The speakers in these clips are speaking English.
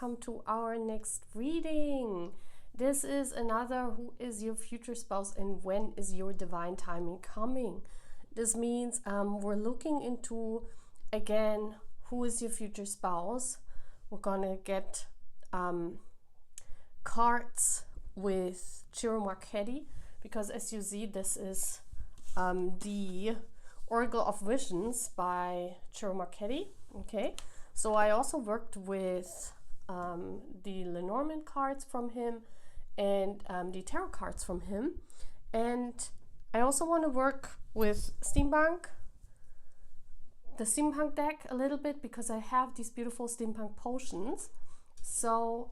welcome to our next reading. This is another who is your future spouse and when is your divine timing coming. This means we're looking into, again, who is your future spouse. We're gonna get cards with Ciro Marchetti, because as you see, this is the Oracle of Visions by Ciro Marchetti. Okay, so I also worked with the Lenormand cards from him and the tarot cards from him, and I also want to work with steampunk, the steampunk deck a little bit, because I have these beautiful steampunk potions. So,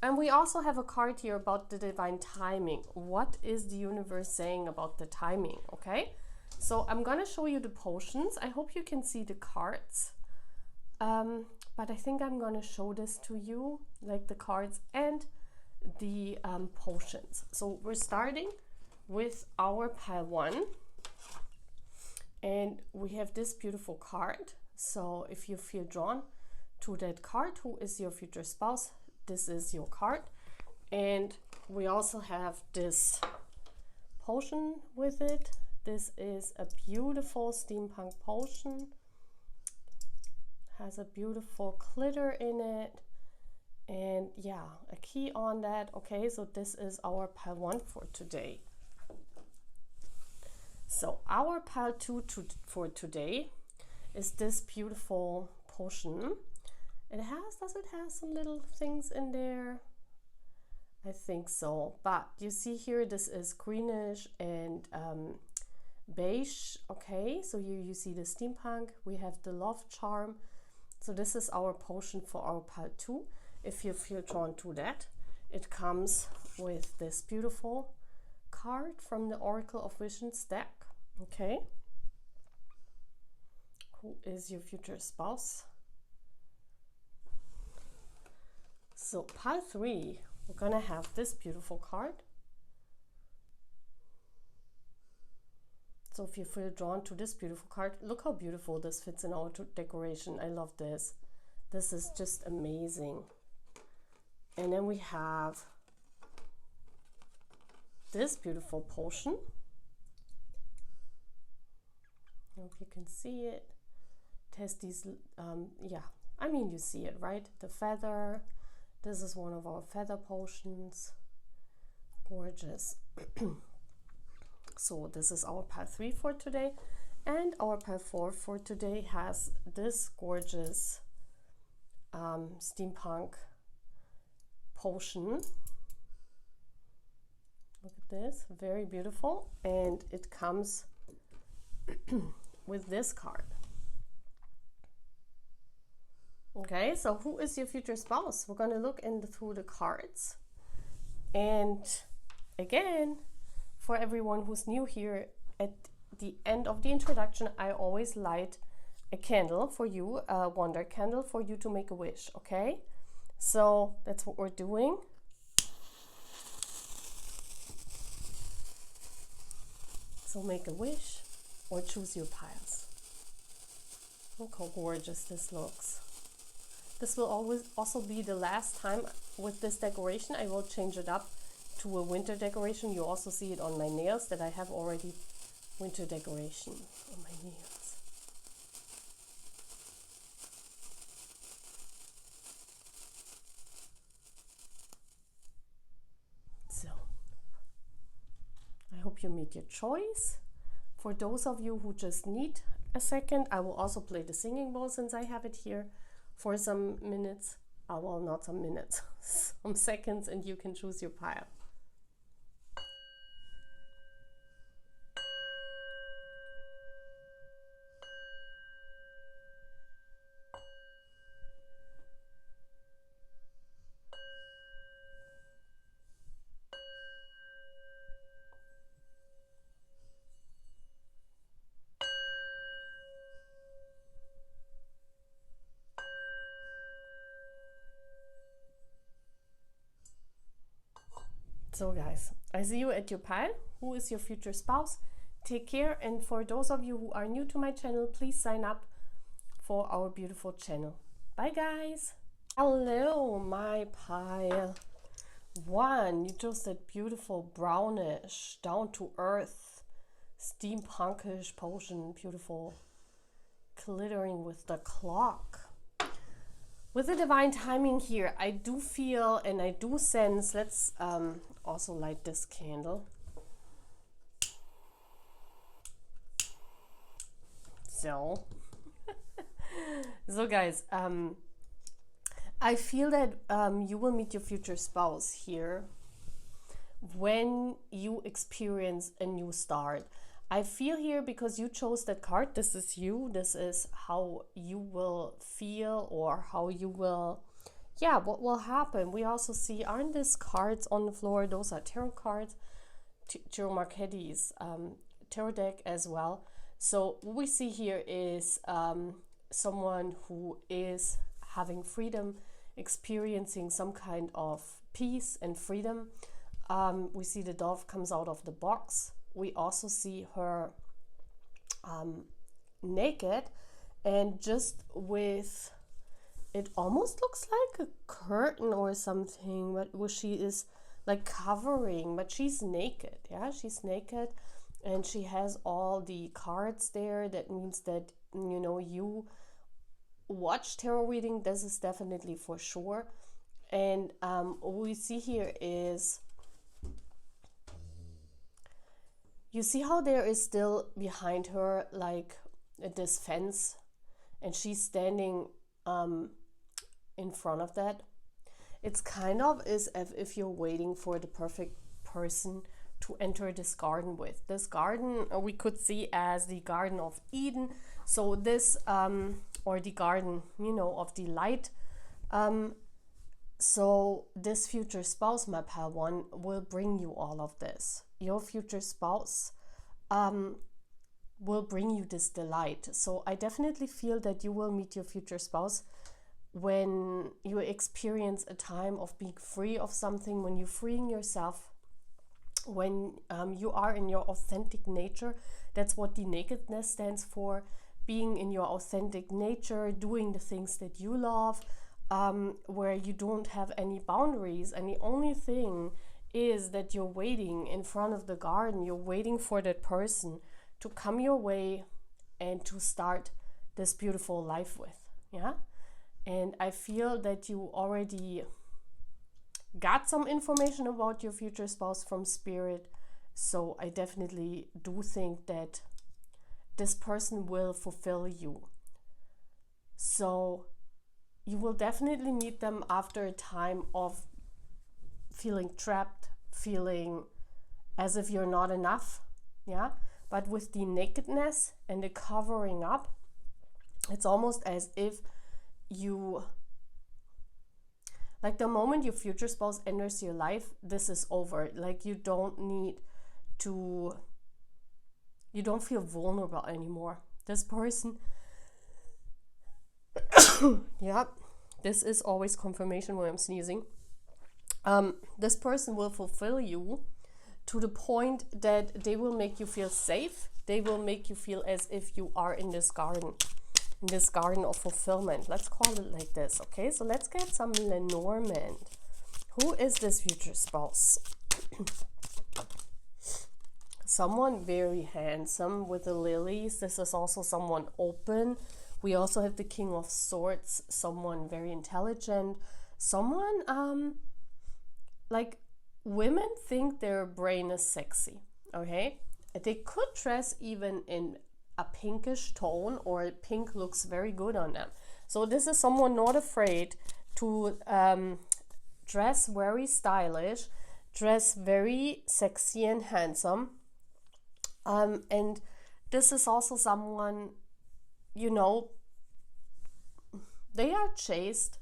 and we also have a card here about the divine timing. What is the universe saying about the timing? Okay, so I'm gonna show you the potions. I hope you can see the cards, but I think I'm gonna show this to you, like the cards and the potions. So we're starting with our pile 1, and we have this beautiful card. So if you feel drawn to that card, who is your future spouse, this is your card. And we also have this potion with it. This is a beautiful steampunk potion, has a beautiful glitter in it, and yeah, a key on that. Okay, so this is our pile 1 for today. So our pile 2 for today is this beautiful potion. Does it have some little things in there? I think so, but you see here, this is greenish and beige. Okay, so you see the steampunk, we have the love charm. So this is our potion for our pile 2. If you feel drawn to that, it comes with this beautiful card from the Oracle of Visions deck. Okay, who is your future spouse? So pile 3, we're gonna have this beautiful card. So if you feel drawn to this beautiful card, look how beautiful this fits in our decoration. I love this. This is just amazing. And then we have this beautiful potion. I hope you can see it. It has these, yeah, I mean, you see it, right? The feather. This is one of our feather potions. Gorgeous. So this is our pile 3 for today. And our pile 4 for today has this gorgeous steampunk potion. Look at this, very beautiful. And it comes with this card. Okay, so who is your future spouse? We're going to look through the cards. And again, for everyone who's new here, at the end of the introduction, I always light a candle for you, a wonder candle for you to make a wish, okay? So that's what we're doing. So make a wish or choose your piles. Look how gorgeous this looks. This will also be the last time with this decoration. I will change it up to a winter decoration. You also see it on my nails that I have already winter decoration on my nails. So I hope you made your choice. For those of you who just need a second, I will also play the singing bowl since I have it here for some minutes. Well, not some minutes, some seconds, and you can choose your pile. So guys, I see you at your pile. Who is your future spouse? Take care, and for those of you who are new to my channel, please sign up for our beautiful channel. Bye guys! Hello, my pile one. You chose that beautiful brownish, down to earth, steampunkish potion. Beautiful, glittering with the clock. With the divine timing here, I do feel and I do sense. Let's also light this candle. So, guys, I feel that you will meet your future spouse here when you experience a new start. I feel here because you chose that card. This is you. This is how you will feel or how you will, yeah, what will happen. We also see, aren't these cards on the floor? Those are tarot cards. Ciro Marchetti's tarot deck as well. So what we see here is someone who is having freedom, experiencing some kind of peace and freedom. We see the dove comes out of the box. We also see her naked, and just with, it almost looks like a curtain or something, but where she is like covering, but she's naked. Yeah, she's naked. And she has all the cards there. That means that, you know, you watch tarot reading. This is definitely for sure. And what we see here is, you see how there is still behind her like this fence, and she's standing in front of that. It's kind of as if you're waiting for the perfect person to enter this garden with. This garden we could see as the Garden of Eden. So this, or the garden, you know, of the light. So this future spouse, my pal one, will bring you all of this. Your future spouse will bring you this delight. So I definitely feel that you will meet your future spouse when you experience a time of being free of something, when you're freeing yourself, when you are in your authentic nature. That's what the nakedness stands for. Being in your authentic nature, doing the things that you love, where you don't have any boundaries, and the only thing is that you're waiting in front of the garden. You're waiting for that person to come your way and to start this beautiful life with. Yeah. And I feel that you already got some information about your future spouse from spirit. So I definitely do think that this person will fulfill you. So you will definitely meet them after a time of feeling trapped, feeling as if you're not enough. Yeah. But with the nakedness and the covering up, it's almost as if you, like the moment your future spouse enters your life, this is over. Like you don't need to, you don't feel vulnerable anymore. This person, yeah, this is always confirmation when I'm sneezing. This person will fulfill you to the point that they will make you feel safe. They will make you feel as if you are in this garden of fulfillment. Let's call it like this, okay? So let's get some Lenormand. Who is this future spouse? Someone very handsome with the lilies. This is also someone open. We also have the King of Swords, someone very intelligent, someone like, women think their brain is sexy, okay? They could dress even in a pinkish tone, or pink looks very good on them. So this is someone not afraid to dress very stylish, dress very sexy and handsome. And this is also someone, you know, they are chaste.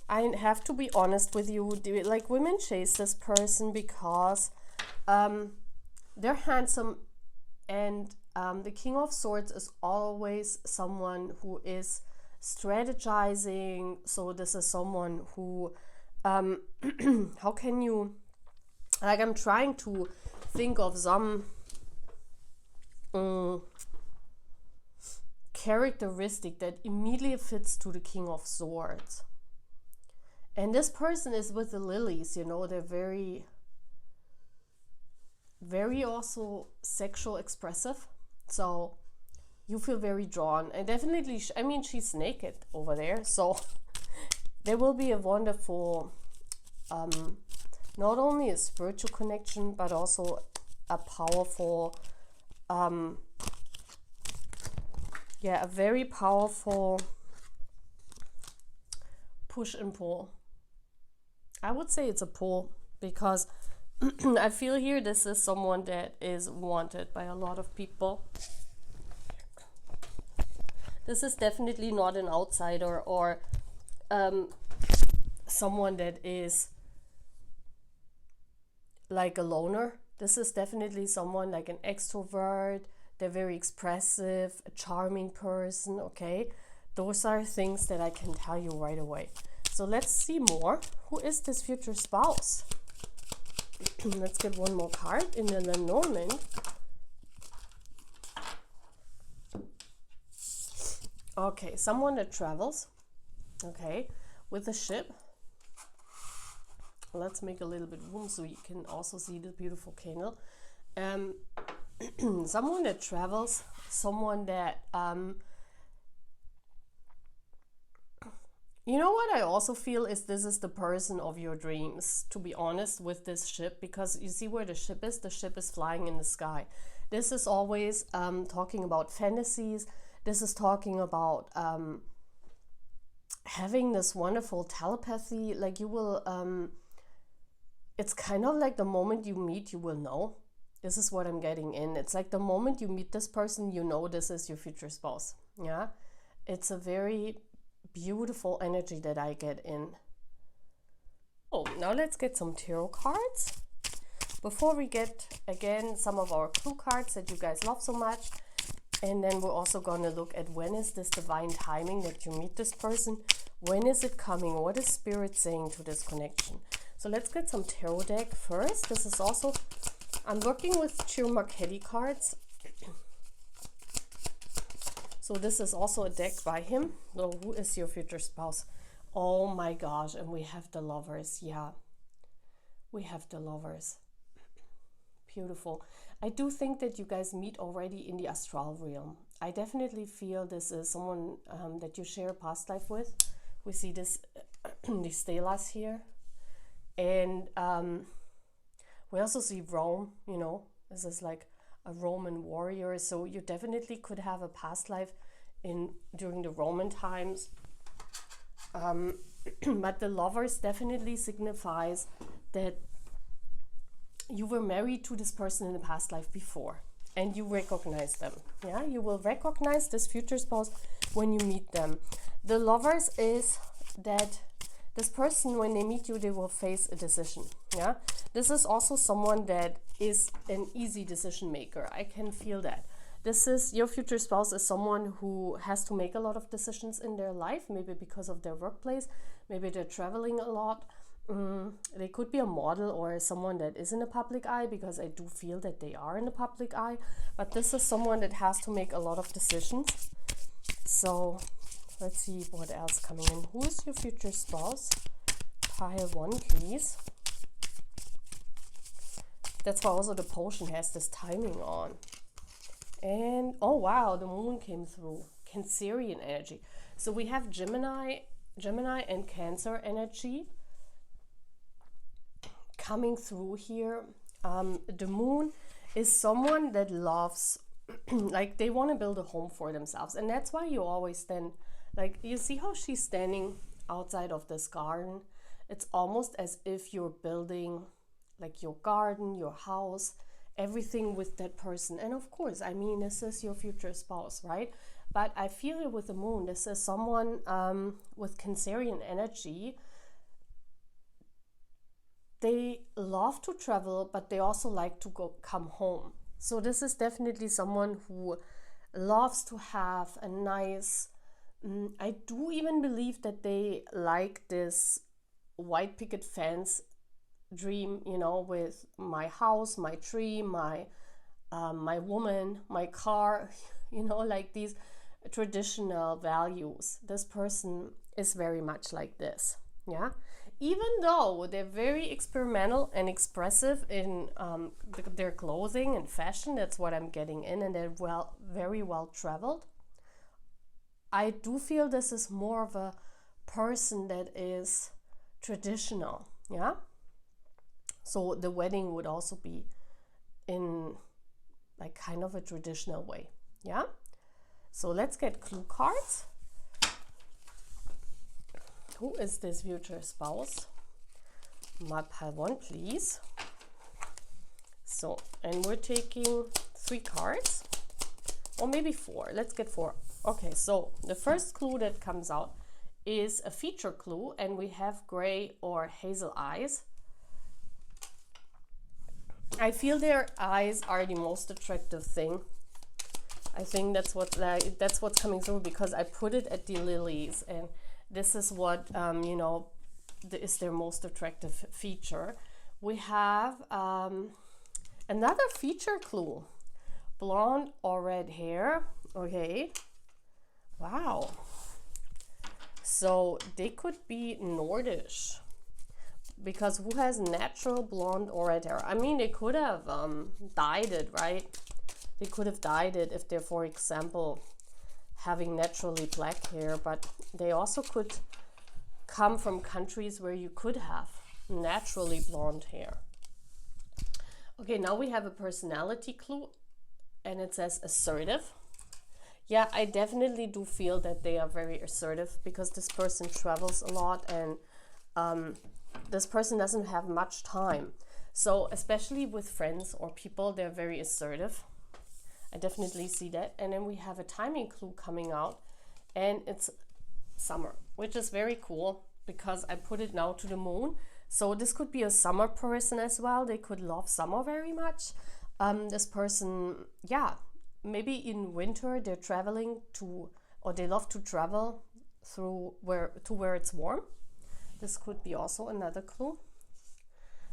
I have to be honest with you, like women chase this person because they're handsome, and the King of Swords is always someone who is strategizing. So this is someone who, how can you, like, I'm trying to think of some characteristic that immediately fits to the King of Swords. And this person is with the lilies, you know, they're very also sexual expressive. So you feel very drawn, and definitely, I mean, she's naked over there. So there will be a wonderful, not only a spiritual connection, but also a powerful, a very powerful push and pull. I would say it's a pull, because I feel here this is someone that is wanted by a lot of people. This is definitely not an outsider or someone that is like a loner. This is definitely someone like an extrovert. They're very expressive, a charming person, okay? Those are things that I can tell you right away. So let's see more. Who is this future spouse? Let's get one more card in the Lenormand. Okay, someone that travels, okay, with a ship. Let's make a little bit room so you can also see the beautiful candle. Someone that travels, someone that, you know what I also feel is this is the person of your dreams, to be honest, with this ship, because you see where the ship is flying in the sky. This is always talking about fantasies. This is talking about having this wonderful telepathy. Like you will, it's kind of like the moment you meet, you will know. This is what I'm getting in. It's like the moment you meet this person, you know this is your future spouse. Yeah, it's a very beautiful energy that I get in. Oh, now let's get some tarot cards. Before we get, again, some of our clue cards that you guys love so much. And then we're also going to look at when is this divine timing that you meet this person. When is it coming? What is Spirit saying to this connection? So let's get some tarot deck first. This is also, I'm working with Ciro Marchetti cards. So this is also a deck by him. So who is your future spouse? Oh my gosh, and we have the Lovers. Yeah, we have the Lovers. Beautiful. I do think that you guys meet already in the astral realm. I definitely feel this is someone that you share a past life with. We see this, the stelas here. And we also see Rome, you know, this is like a Roman warrior. So you definitely could have a past life during the Roman times. But the Lovers definitely signifies that you were married to this person in the past life before, and you recognize them. Yeah, you will recognize this future spouse when you meet them. The Lovers is that this person, when they meet you, they will face a decision. Yeah, this is also someone that is an easy decision maker. I can feel that. This is your future spouse is someone who has to make a lot of decisions in their life, maybe because of their workplace, maybe they're traveling a lot. They could be a model or someone that is in the public eye, because I do feel that they are in the public eye. But this is someone that has to make a lot of decisions. So let's see what else coming in. Who is your future spouse? Pile 1, please. That's why also the potion has this timing on. And oh wow, the moon came through. Cancerian energy. So we have Gemini and Cancer energy coming through here. The moon is someone that loves, like they want to build a home for themselves, and that's why you always then, like you see how she's standing outside of this garden. It's almost as if you're building like your garden, your house, everything with that person. And of course, I mean, this is your future spouse, right? But I feel it with the moon. This is someone with Cancerian energy. They love to travel, but they also like to come home. So this is definitely someone who loves to have a nice, I do even believe that they like this white picket fence dream, you know, with my house, my tree, my woman, my car, you know, like these traditional values. This person is very much like this. Yeah, even though they're very experimental and expressive in their clothing and fashion, that's what I'm getting in, and they're very well traveled. I do feel this is more of a person that is traditional, yeah? So the wedding would also be in like kind of a traditional way, yeah? So let's get clue cards. Who is this future spouse? My pile one, please. So, and we're taking 3 cards, or maybe 4. Let's get 4. Okay, so the first clue that comes out is a feature clue, and we have gray or hazel eyes. I feel their eyes are the most attractive thing. I think that's what's coming through, because I put it at the lilies, and this is what you know, is their most attractive feature. We have another feature clue, blonde or red hair. Okay, wow. So they could be Nordish, because who has natural blonde or red hair? I mean, they could have dyed it, right? They could have dyed it if they're, for example, having naturally black hair, but they also could come from countries where you could have naturally blonde hair. Okay, now we have a personality clue, and it says assertive. Yeah, I definitely do feel that they are very assertive, because this person travels a lot, and this person doesn't have much time. So especially with friends or people, they're very assertive. I definitely see that. And then we have a timing clue coming out, and it's summer, which is very cool, because I put it now to the moon. So this could be a summer person as well. They could love summer very much. This person, yeah, maybe in winter they're traveling to, or they love to travel through where it's warm. This could be also another clue.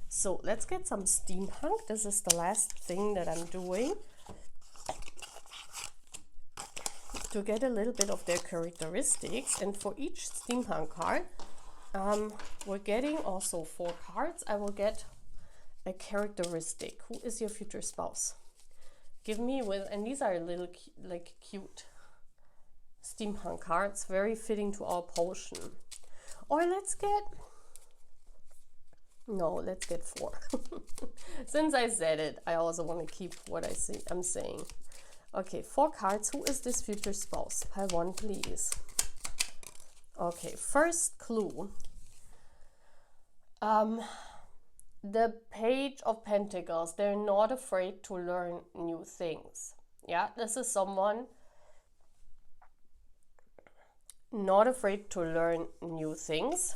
So let's get some steampunk. This is the last thing that I'm doing to get a little bit of their characteristics. And for each steampunk card, we're getting also 4 cards. I will get a characteristic. Who is your future spouse? Give me with, and these are little like cute steampunk cards, very fitting to our potion. Or let's get 4. Since I said it, I also want to keep what I'm saying. Okay, 4 cards. Who is this future spouse? Pile 1, please. Okay, first clue. The Page of Pentacles. They're not afraid to learn new things. Yeah, this is someone not afraid to learn new things.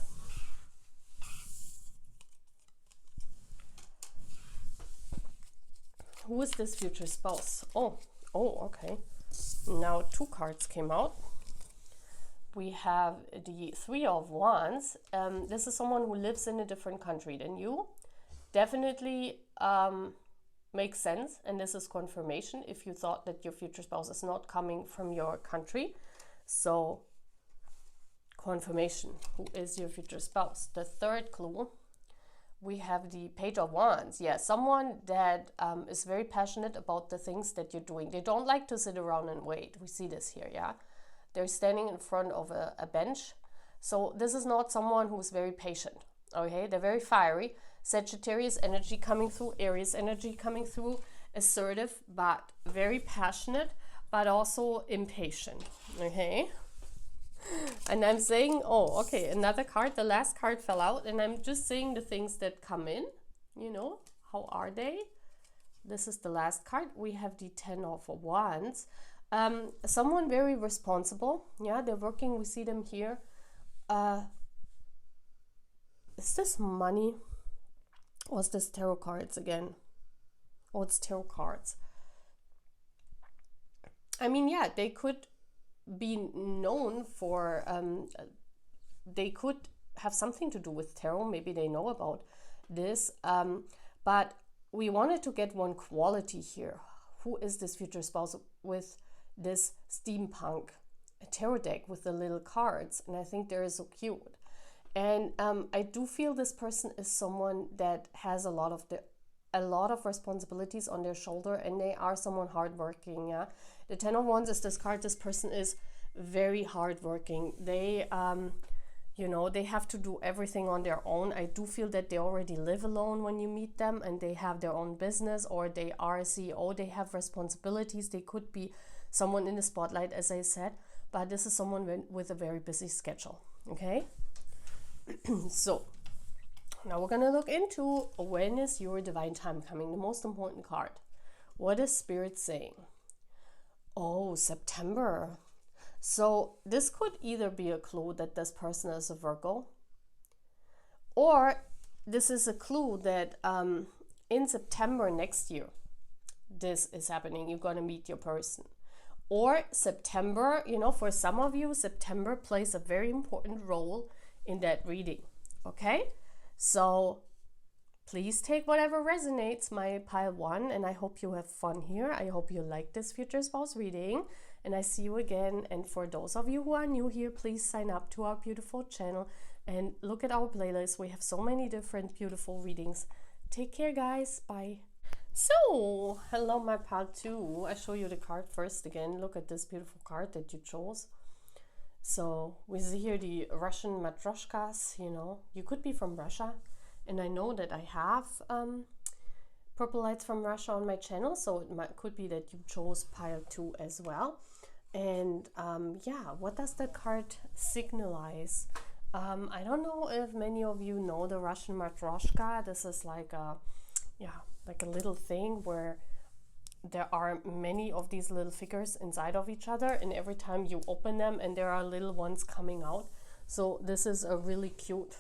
Who is this future spouse? Oh, okay. Now 2 cards came out. We have the 3 of Wands. This is someone who lives in a different country than you. Definitely makes sense, and this is confirmation if you thought that your future spouse is not coming from your country. So confirmation, who is your future spouse? The third clue, we have the Page of Wands. Yeah, someone that is very passionate about the things that you're doing. They don't like to sit around and wait. We see this here, yeah. They're standing in front of a bench. So this is not someone who's very patient, okay? They're very fiery. Sagittarius energy coming through, Aries energy coming through, assertive, but very passionate, but also impatient, okay? And I'm saying, oh, okay, another card, the last card fell out, and I'm just saying the things that come in, you know, how are they? This is the last card. We have the 10 of Wands. Someone very responsible, yeah, they're working, we see them here. Is this money? Or is this tarot cards again? Oh, it's tarot cards. I mean, yeah, they could be known for, they could have something to do with tarot. Maybe they know about this. But we wanted to get one quality here. Who is this future spouse with this steampunk tarot deck with the little cards? And I think they're so cute. And I do feel this person is someone that has a lot of responsibilities on their shoulder, and they are someone hardworking. Yeah, the Ten of Wands is this card. This person is very hardworking. They they have to do everything on their own. I do feel that they already live alone when you meet them, and they have their own business, or they are a CEO. They have responsibilities. They could be someone in the spotlight, as I said, but this is someone with a very busy schedule. Okay. So now we're gonna look into, when is your divine time coming? The most important card. What is Spirit saying? Oh, September. So this could either be a clue that this person is a Virgo, or this is a clue that in September next year, this is happening. You're gonna meet your person. Or September, for some of you, September plays a very important role in that reading. Okay, so please take whatever resonates, my pile 1, and I hope you have fun here. I hope you like this future spouse reading, and I see you again. And for those of you who are new here, please sign up to our beautiful channel and look at our playlist. We have so many different beautiful readings. Take care, guys. Bye. So hello, my pile 2. I show you the card first again. Look at this beautiful card that you chose. So we see here the Russian matryoshkas. You could be from Russia, and I know that I have purple lights from Russia on my channel, so it could be that you chose pile 2 as well. And yeah, what does the card signalize? I don't know if many of you know the Russian matryoshka. This is like a little thing where there are many of these little figures inside of each other, and every time you open them, and there are little ones coming out. So this is a really cute,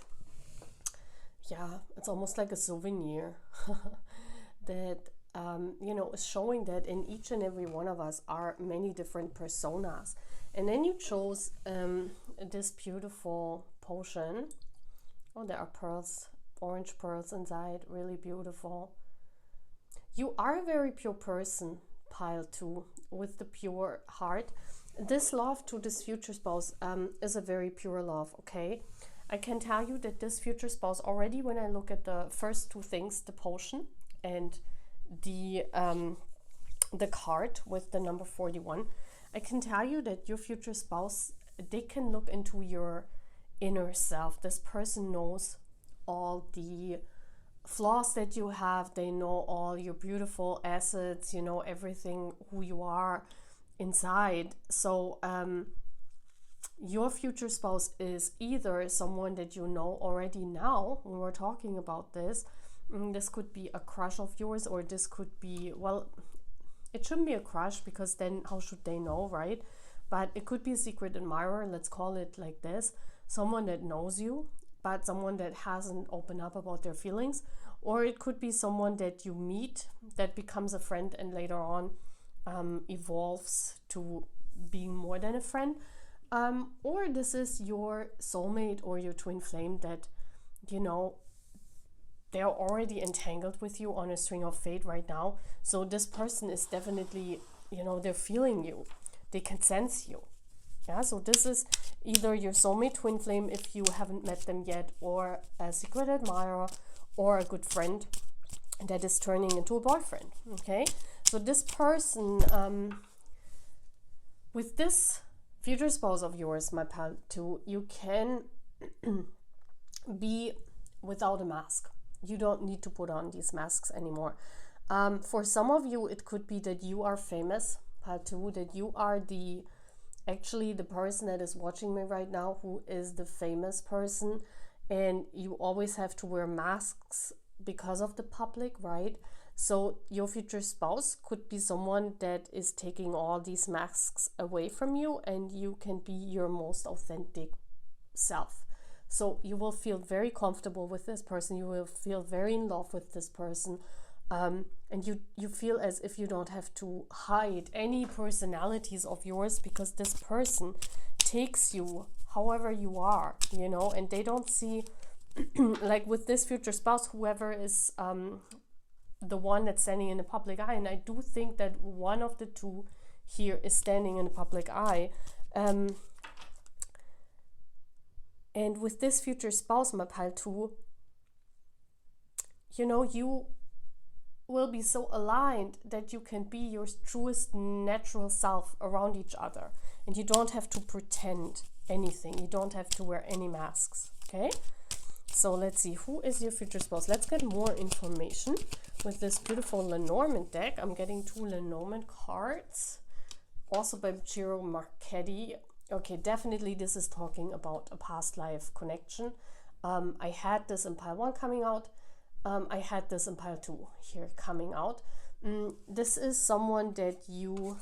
it's almost like a souvenir that is showing that in each and every one of us are many different personas. And then you chose this beautiful potion. Oh, there are pearls, orange pearls inside, really beautiful. You are a very pure person, pile 2, with the pure heart. This love to this future spouse is a very pure love, okay? I can tell you that this future spouse, already when I look at the first 2 things, the potion and the card with the number 41, I can tell you that your future spouse, they can look into your inner self. This person knows all the flaws that you have. They know all your beautiful assets, everything who you are inside. So your future spouse is either someone that you know already now when we're talking about this. This could be a crush of yours, or this could be, well, it shouldn't be a crush, because then how should they know, right? But it could be a secret admirer, let's call it like this. Someone that knows you, but someone that hasn't opened up about their feelings. Or it could be someone that you meet that becomes a friend and later on evolves to being more than a friend. Or this is your soulmate or your twin flame that, they're already entangled with you on a string of fate right now. So this person is definitely, they're feeling you. They can sense you. Yeah, so this is either your soulmate, twin flame, if you haven't met them yet, or a secret admirer, or a good friend that is turning into a boyfriend. Okay, so this person, with this future spouse of yours, my pal 2, you can be without a mask. You don't need to put on these masks anymore. For some of you, it could be that you are famous, pal 2, that you are actually the person that is watching me right now who is the famous person, and you always have to wear masks because of the public, right? So your future spouse could be someone that is taking all these masks away from you, and you can be your most authentic self. So you will feel very comfortable with this person. You will feel very in love with this person. And you feel as if you don't have to hide any personalities of yours, because this person takes you however you are, and they don't see, like with this future spouse, whoever is the one that's standing in the public eye, and I do think that one of the 2 here is standing in the public eye. And with this future spouse, my pile 2, you know, you will be so aligned that you can be your truest natural self around each other. And you don't have to pretend anything. You don't have to wear any masks, okay? So let's see, who is your future spouse? Let's get more information with this beautiful Lenormand deck. I'm getting 2 Lenormand cards, also by Ciro Marchetti. Okay, definitely this is talking about a past life connection. I had this in pile 1 coming out. I had this in pile 2 here coming out. This is someone that you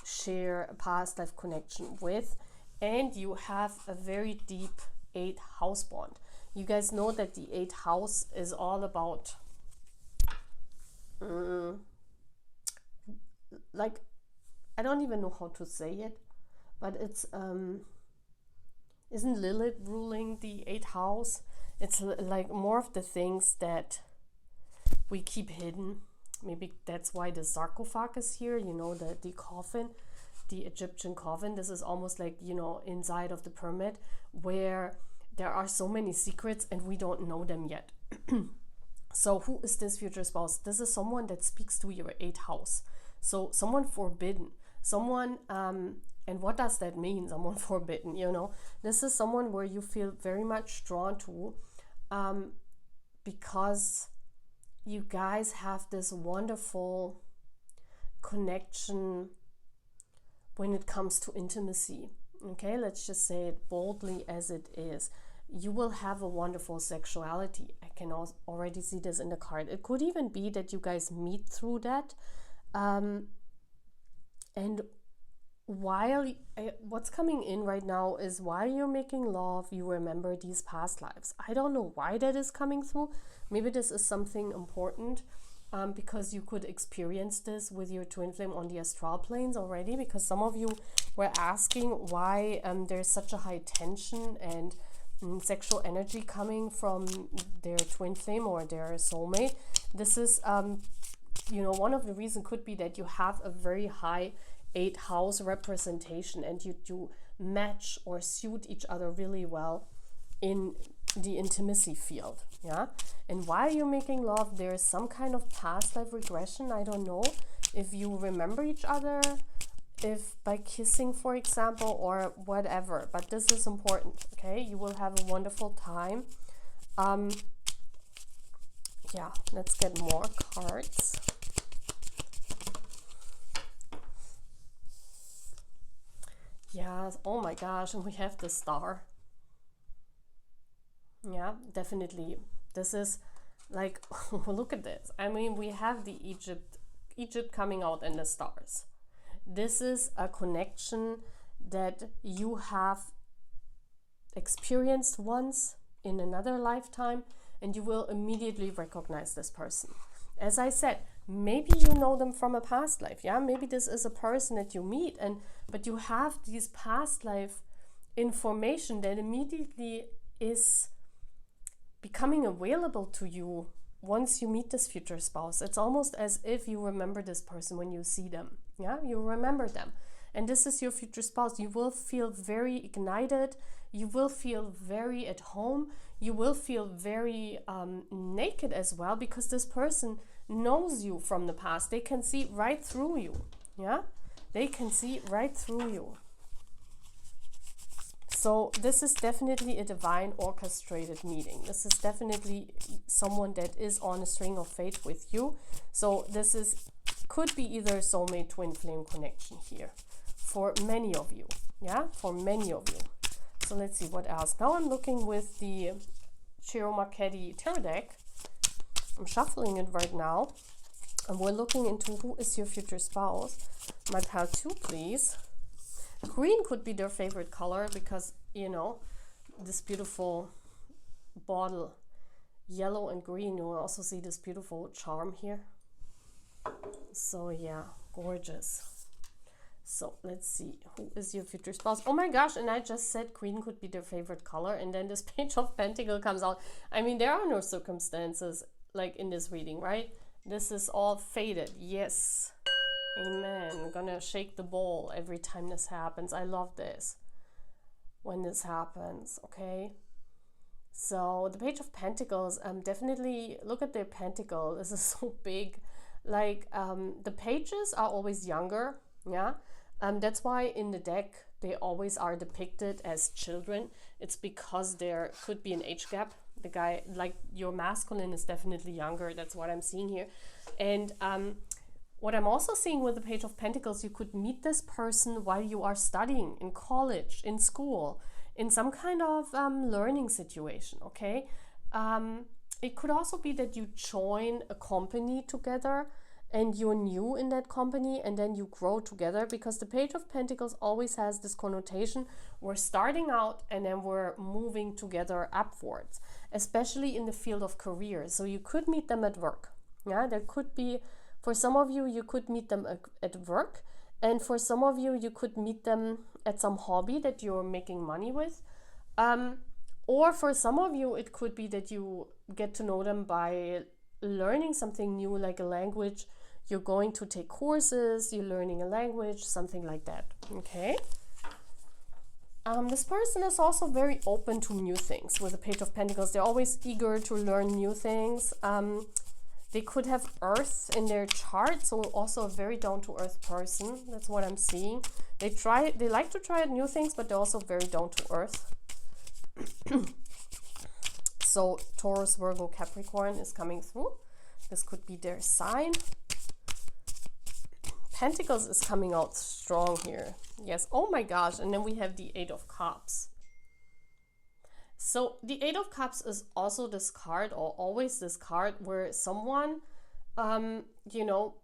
share a past life connection with, and you have a very deep 8th house bond. You guys know that the 8th house is all about like, I don't even know how to say it, but it's isn't Lilith ruling the 8th house? It's like more of the things that we keep hidden. Maybe that's why the sarcophagus here, you know, the coffin, the Egyptian coffin. This is almost like, you know, inside of the pyramid where there are so many secrets and we don't know them yet. So who is this future spouse? This is someone that speaks to your 8th house. So someone forbidden, someone, and what does that mean, someone forbidden, you know? This is someone where you feel very much drawn to, because you guys have this wonderful connection when it comes to intimacy. Okay, let's just say it boldly as it is. You will have a wonderful sexuality. I can already see this in the card. It could even be that you guys meet through that. And while what's coming in right now is while you're making love, you remember these past lives. I don't know why that is coming through. Maybe this is something important, because you could experience this with your twin flame on the astral planes already, because some of you were asking why there's such a high tension and sexual energy coming from their twin flame or their soulmate. This is you know, one of the reasons could be that you have a very high 8th house representation and you match or suit each other really well in the intimacy field. Yeah, and while you're making love, there is some kind of past life regression. I don't know if you remember each other, if by kissing, for example, or whatever, but this is important. Okay, you will have a wonderful time. Yeah, let's get more cards. Yeah, oh my gosh, and we have the Star. Yeah, definitely. This is like, look at this. I mean, we have the Egypt coming out and the stars. This is a connection that you have experienced once in another lifetime, and you will immediately recognize this person. As I said, maybe you know them from a past life. Yeah, maybe this is a person that you meet, but you have these past life information that immediately is becoming available to you once you meet this future spouse. It's almost as if you remember this person when you see them. Yeah, you remember them. And this is your future spouse. You will feel very ignited. You will feel very at home. You will feel very naked as well, because this person knows you from the past. They can see right through you. Yeah, they can see right through you. So this is definitely a divine orchestrated meeting. This is definitely someone that is on a string of fate with you. So this could be either soulmate twin flame connection here for many of you. Yeah, for many of you. So let's see what else. Now I'm looking with the Ciro Marchetti tarot deck. I'm shuffling it right now. And we're looking into who is your future spouse. My pile 2, please. Green could be their favorite color because, you know, this beautiful bottle, yellow and green. You will also see this beautiful charm here. So yeah, gorgeous. So let's see, who is your future spouse? Oh my gosh, and I just said green could be their favorite color, and then this Page of Pentacles comes out. I mean, there are no circumstances like in this reading, right? This is all fated. Yes. Amen. I'm gonna shake the bowl every time this happens. I love this. when this happens, okay? So the Page of Pentacles, definitely look at the pentacle. This is so big. Like the pages are always younger, yeah? That's why in the deck they always are depicted as children. It's because there could be an age gap. The guy, like your masculine is definitely younger. That's what I'm seeing here. And what I'm also seeing with the Page of Pentacles, you could meet this person while you are studying in college, in school, in some kind of learning situation, okay? It could also be that you join a company together and you're new in that company and then you grow together, because the Page of Pentacles always has this connotation. We're starting out and then we're moving together upwards, especially in the field of career. So you could meet them at work. Yeah, there could be, for some of you, you could meet them at work. And for some of you, you could meet them at some hobby that you're making money with. Or for some of you, it could be that you get to know them by learning something new, like a language. You're going to take courses, you're learning a language, something like that, okay? This person is also very open to new things with the Page of Pentacles. They're always eager to learn new things. They could have Earth in their chart, so also a very down-to-earth person. That's what I'm seeing. They like to try new things, but they're also very down-to-earth. So Taurus, Virgo, Capricorn is coming through. This could be their sign. Pentacles is coming out strong here. Yes, oh my gosh. And then we have the Eight of Cups. So the Eight of Cups is also this card, or always this card, where someone, you know,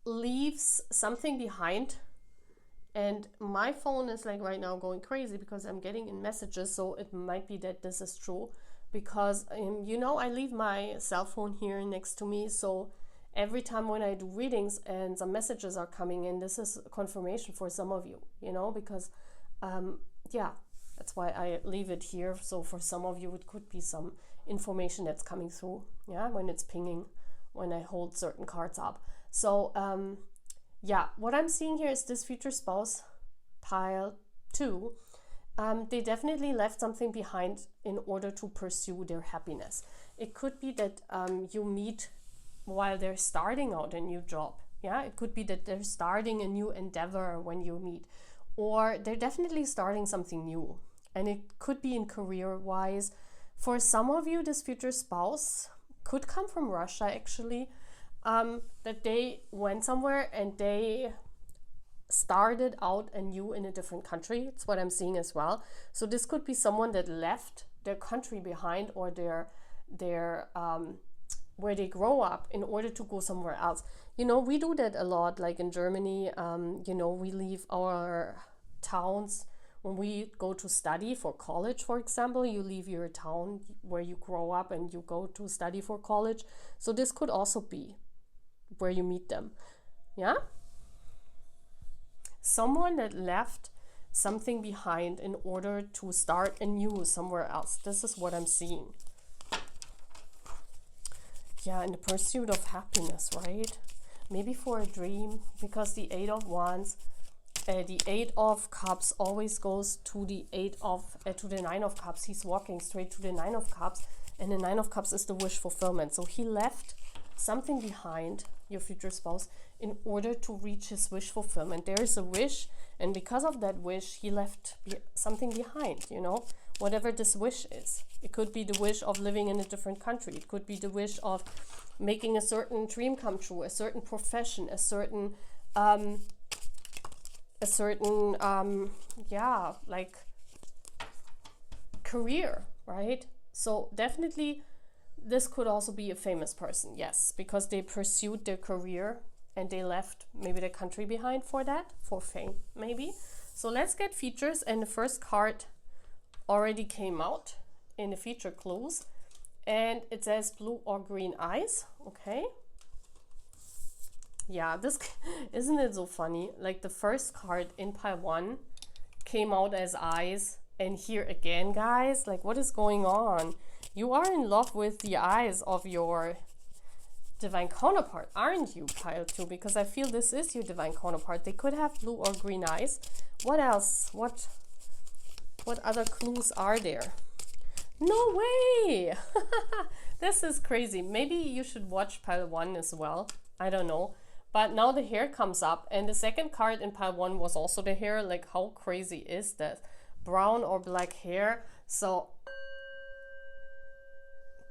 leaves something behind. And my phone is like right now going crazy because I'm getting in messages. So it might be that this is true, because, you know, I leave my cell phone here next to me. So every time when I do readings and some messages are coming in, this is confirmation for some of you, you know, because, yeah, that's why I leave it here. So for some of you, it could be some information that's coming through, yeah, when it's pinging, when I hold certain cards up. So, yeah, what I'm seeing here is this future spouse, pile 2. They definitely left something behind in order to pursue their happiness. It could be that you meet while they're starting out a new job. Yeah, it could be that they're starting a new endeavor when you meet, or they're definitely starting something new. And it could be in career-wise. For some of you, this future spouse could come from Russia, actually, that they went somewhere and they started out anew in a different country. It's what I'm seeing as well. So this could be someone that left their country behind, or their where they grow up, in order to go somewhere else. You know, we do that a lot, like in Germany. You know, we leave our towns when we go to study for college, for example. You leave your town where you grow up and you go to study for college. So this could also be where you meet them. Yeah? Someone that left something behind in order to start anew somewhere else. This is what I'm seeing. Yeah, in the pursuit of happiness, right? Maybe for a dream, because the Eight of Wands, the Eight of Cups always goes to the to the Nine of Cups. He's walking straight to the Nine of Cups, and the Nine of Cups is the wish fulfillment. So he left something behind, your future spouse, in order to reach his wish fulfillment. There is a wish, and because of that wish, he left something behind, you know, whatever this wish is. It could be the wish of living in a different country. It could be the wish of making a certain dream come true, a certain profession, a certain yeah, like career, right? So definitely this could also be a famous person, yes, because they pursued their career and they left maybe their country behind for that, for fame maybe. So let's get features, and the first card already came out in the feature clues, and it says blue or green eyes. Okay, yeah, this isn't it so funny? Like the first card in pile 1 came out as eyes, and here again, guys, like what is going on? You are in love with the eyes of your divine counterpart, aren't you, pile 2? Because I feel this is your divine counterpart. They could have blue or green eyes. What else? What What other clues are there? No way! This is crazy. Maybe you should watch pile 1 as well. I don't know. But now the hair comes up, and the second card in pile 1 was also the hair. Like, how crazy is that? Brown or black hair. So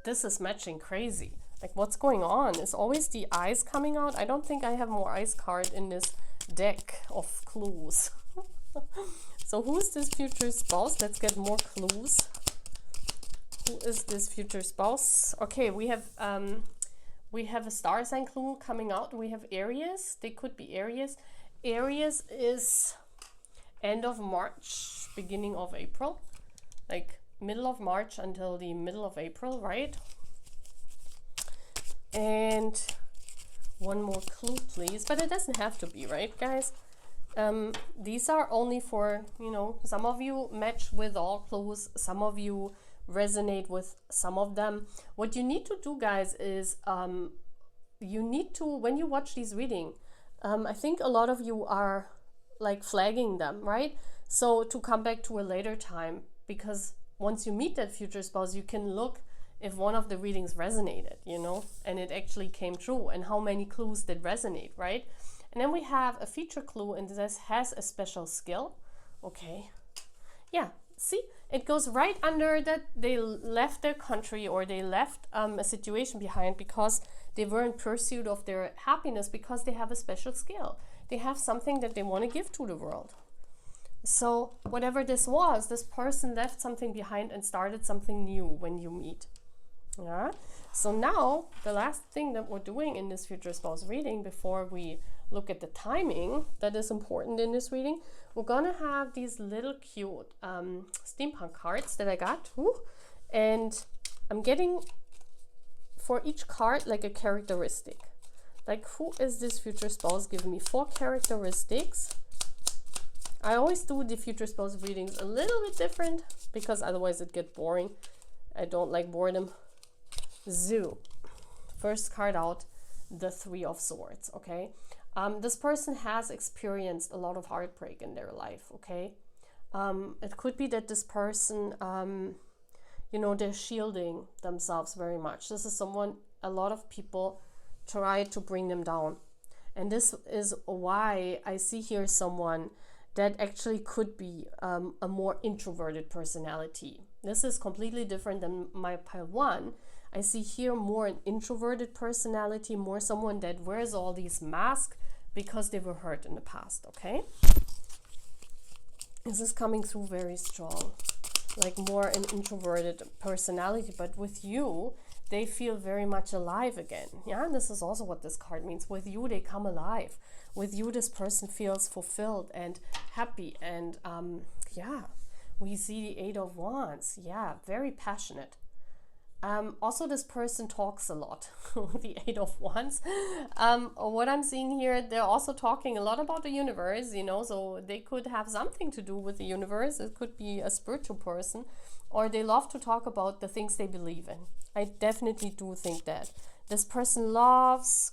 this is matching crazy. Like, what's going on? Is always the eyes coming out? I don't think I have more eyes card in this deck of clues. So who is this future spouse? Let's get more clues. Who is this future spouse? Okay, we have a star sign clue coming out. We have Aries. They could be Aries. Aries is end of March, beginning of April. Like middle of March until the middle of April, right? And one more clue, please. But it doesn't have to be, right, guys? These are only for, you know, some of you match with all clues. Some of you resonate with some of them. What you need to do, guys, is you need to, when you watch these reading, I think a lot of you are like flagging them, right? So to come back to a later time, because once you meet that future spouse, you can look if one of the readings resonated, you know, and it actually came true, and how many clues did resonate, right? And then we have a feature clue, and this has a special skill. Okay, yeah, see, it goes right under that they left their country, or they left a situation behind because they were in pursuit of their happiness, because they have a special skill. They have something that they want to give to the world. So whatever this was, this person left something behind and started something new when you meet. Yeah. So now the last thing that we're doing in this future spouse reading, before we look at the timing that is important in this reading, we're gonna have these little cute steampunk cards that I got. Woo, and I'm getting for each card like a characteristic. Like, who is this future spouse? Give me 4 characteristics. I always do the future spouse readings a little bit different, because otherwise it gets boring. I don't like boredom. Zoo. First card out, the 3 of Swords. Okay, this person has experienced a lot of heartbreak in their life. Okay, it could be that this person, you know, they're shielding themselves very much. This is someone, a lot of people try to bring them down, and this is why I see here someone that actually could be a more introverted personality. This is completely different than my pile 1. I see here more an introverted personality, more someone that wears all these masks because they were hurt in the past, okay? This is coming through very strong, like more an introverted personality, but with you, they feel very much alive again. Yeah, and this is also what this card means. With you, they come alive. With you, this person feels fulfilled and happy, and yeah, we see the 8 of Wands. Yeah, very passionate. Also, this person talks a lot. The 8 of Wands. What I'm seeing here, they're also talking a lot about the universe, you know, so they could have something to do with the universe. It could be a spiritual person, or they love to talk about the things they believe in. I definitely do think that. This person loves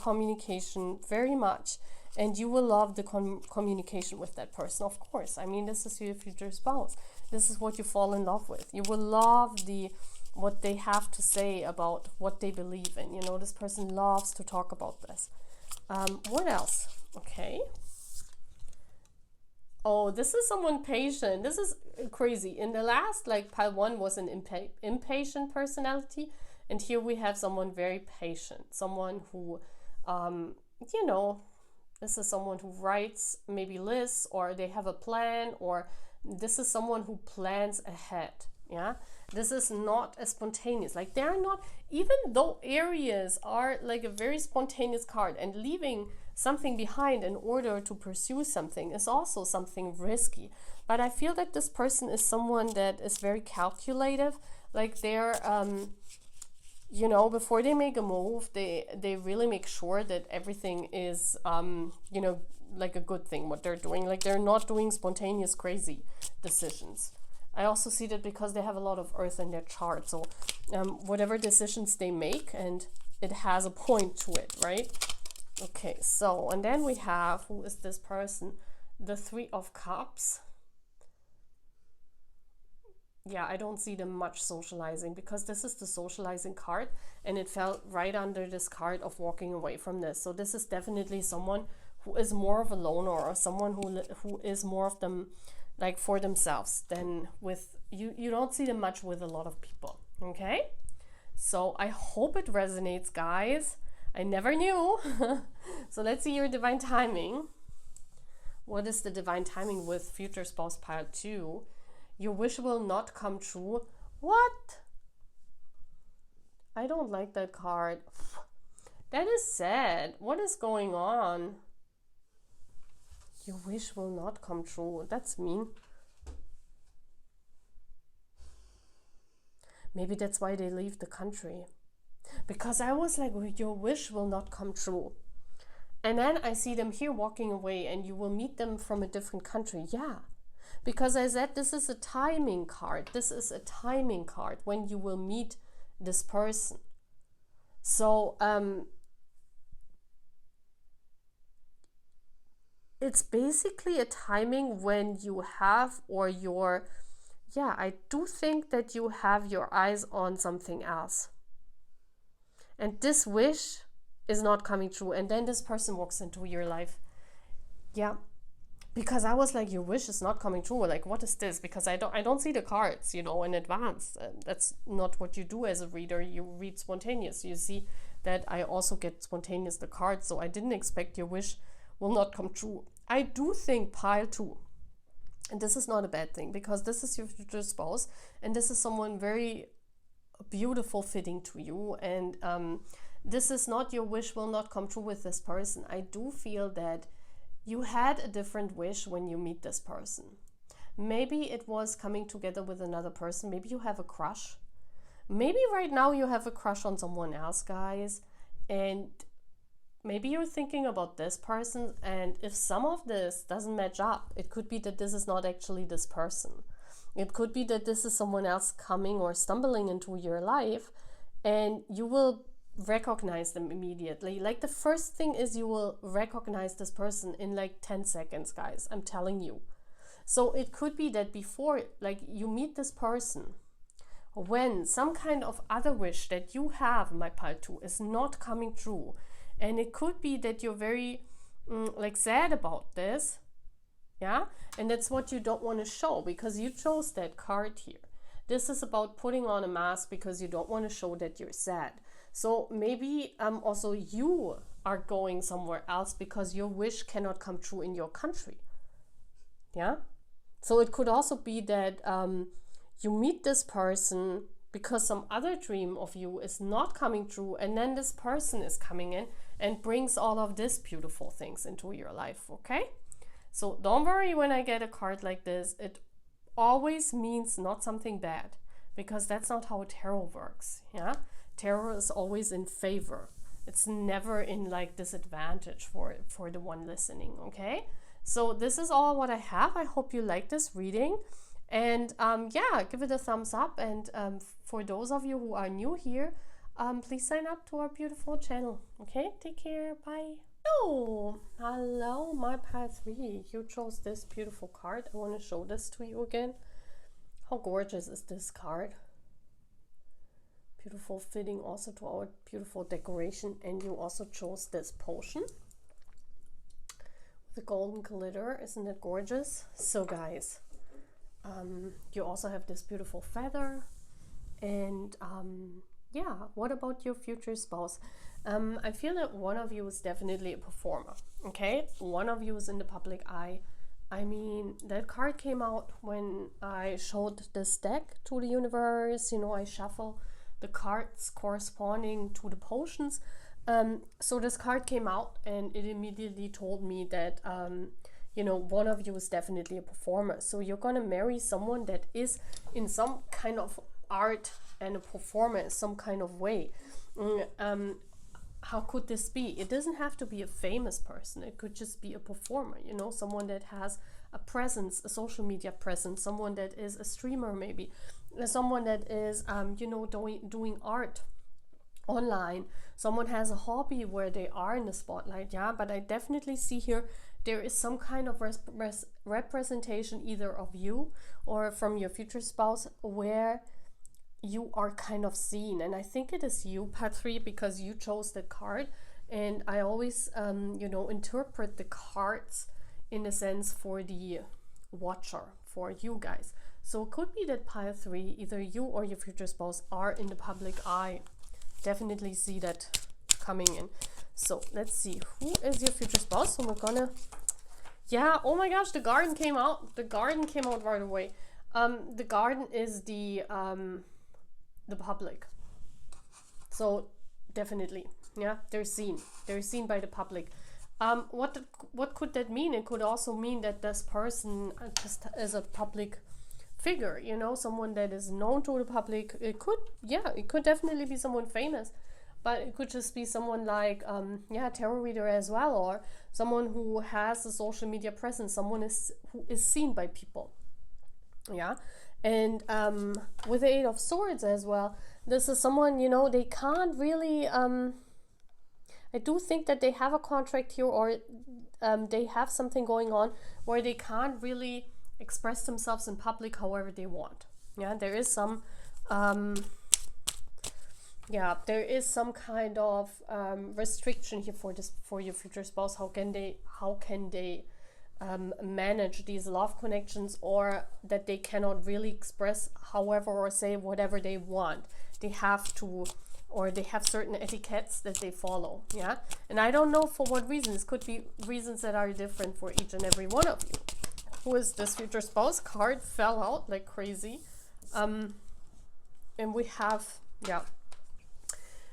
communication very much, and you will love the communication with that person, of course. I mean, this is your future spouse. This is what you fall in love with. You will love what they have to say about what they believe in. You know, this person loves to talk about this. What else? Okay. Oh, this is someone patient. This is crazy. In the last, like, pile 1 was an impatient personality, and here we have someone very patient. Someone who, you know, this is someone who writes maybe lists, or they have a plan, or this is someone who plans ahead. Yeah, this is not as spontaneous. Like, they're not, even though Aries are like a very spontaneous card, and leaving something behind in order to pursue something is also something risky. But I feel that this person is someone that is very calculative. Like, they're, you know, before they make a move, they really make sure that everything is, you know, like a good thing, what they're doing. Like, they're not doing spontaneous, crazy decisions. I also see that because they have a lot of earth in their chart. So whatever decisions they make, and it has a point to it, right? Okay, so, and then we have, who is this person? The 3 of Cups. yeah, I don't see them much socializing, because this is the socializing card and it fell right under this card of walking away from this. So this is definitely someone who is more of a loner, or someone who is more of them like for themselves than with you. You don't see them much with a lot of people. Okay, so I hope it resonates, guys. I never knew. So let's see your divine timing. What is the divine timing with future spouse pile 2? Your wish will not come true. What? I don't like that card. That is sad. What is going on? Your wish will not come true. That's mean. Maybe that's why they leave the country. Because I was like, well, your wish will not come true. And then I see them here walking away, and you will meet them from a different country. Yeah. Because I said this is a timing card. This is a timing card when you will meet this person. So it's basically a timing when you have, or your, yeah, I do think that you have your eyes on something else. And this wish is not coming true. And then this person walks into your life. Yeah. Because I was like, your wish is not coming true. Like, what is this? Because I don't see the cards, you know, in advance. That's not what you do as a reader. You read spontaneous. You see that I also get spontaneous the cards. So I didn't expect your wish will not come true. I do think pile 2. And this is not a bad thing, because this is your future spouse. And this is someone very beautiful, fitting to you. And this is not your wish will not come true with this person. I do feel that you had a different wish when you meet this person. Maybe it was coming together with another person. Maybe you have a crush. Maybe right now you have a crush on someone else, guys. And maybe you're thinking about this person. And if some of this doesn't match up, it could be that this is not actually this person. It could be that this is someone else coming or stumbling into your life, and you will recognize them immediately. Like, the first thing is you will recognize this person in like 10 seconds, guys. I'm telling you. So it could be that before, like, you meet this person, when some kind of other wish that you have, my pile 2, is not coming true. And it could be that you're very like sad about this. Yeah, and that's what you don't want to show, because you chose that card here. This is about putting on a mask because you don't want to show that you're sad. So maybe also you are going somewhere else because your wish cannot come true in your country. Yeah, so it could also be that you meet this person because some other dream of you is not coming true, and then this person is coming in and brings all of these beautiful things into your life. Okay, so don't worry when I get a card like this. It always means not something bad, because that's not how tarot works. Yeah, tarot is always in favor. It's never in like disadvantage for the one listening. Okay, so this is all what I have. I hope you like this reading, and yeah, give it a thumbs up. And for those of you who are new here, please sign up to our beautiful channel. Okay, take care. Bye. Oh, hello, my pile 3. You chose this beautiful card. I want to show this to you again. How gorgeous is this card? Beautiful, fitting also to our beautiful decoration. And you also chose this potion with the golden glitter. Isn't it gorgeous? So guys, you also have this beautiful feather. And yeah, what about your future spouse? I feel that one of you is definitely a performer. Okay, one of you is in the public eye. I mean, that card came out when I showed this deck to the universe. You know, I shuffle the cards corresponding to the potions. So this card came out, and it immediately told me that you know, one of you is definitely a performer. So you're gonna marry someone that is in some kind of art and a performer in some kind of way. How could this be? It doesn't have to be a famous person. It could just be a performer, you know, someone that has a presence, a social media presence, someone that is a streamer maybe, someone that is, you know, doing art online. Someone has a hobby where they are in the spotlight, yeah, but I definitely see here there is some kind of representation either of you or from your future spouse where you are kind of seen. And I think it is you, part 3, because you chose the card. And I always, interpret the cards in a sense for the watcher, for you guys. So it could be that pile 3, either you or your future spouse are in the public eye. Definitely see that coming in. So let's see, who is your future spouse? So we're gonna, yeah, oh my gosh, the garden came out. The garden came out right away. The garden is the public. So definitely, yeah, they're seen by the public. What could that mean? It could also mean that this person just is a public figure, someone that is known to the public. It could definitely be someone famous, but it could just be someone like tarot reader as well, or someone who has a social media presence, someone who is seen by people. Yeah. And with the 8 of Swords as well, this is someone, they can't really I do think that they have a contract here, or they have something going on where they can't really express themselves in public however they want. Yeah, there is some kind of restriction here for your future spouse. How can they manage these love connections, or that they cannot really express however or say whatever they want? They have to, or they have certain etiquettes that they follow. Yeah, and I don't know for what reasons. Could be reasons that are different for each and every one of you. Who is this future spouse? Card fell out like crazy. And we have, yeah.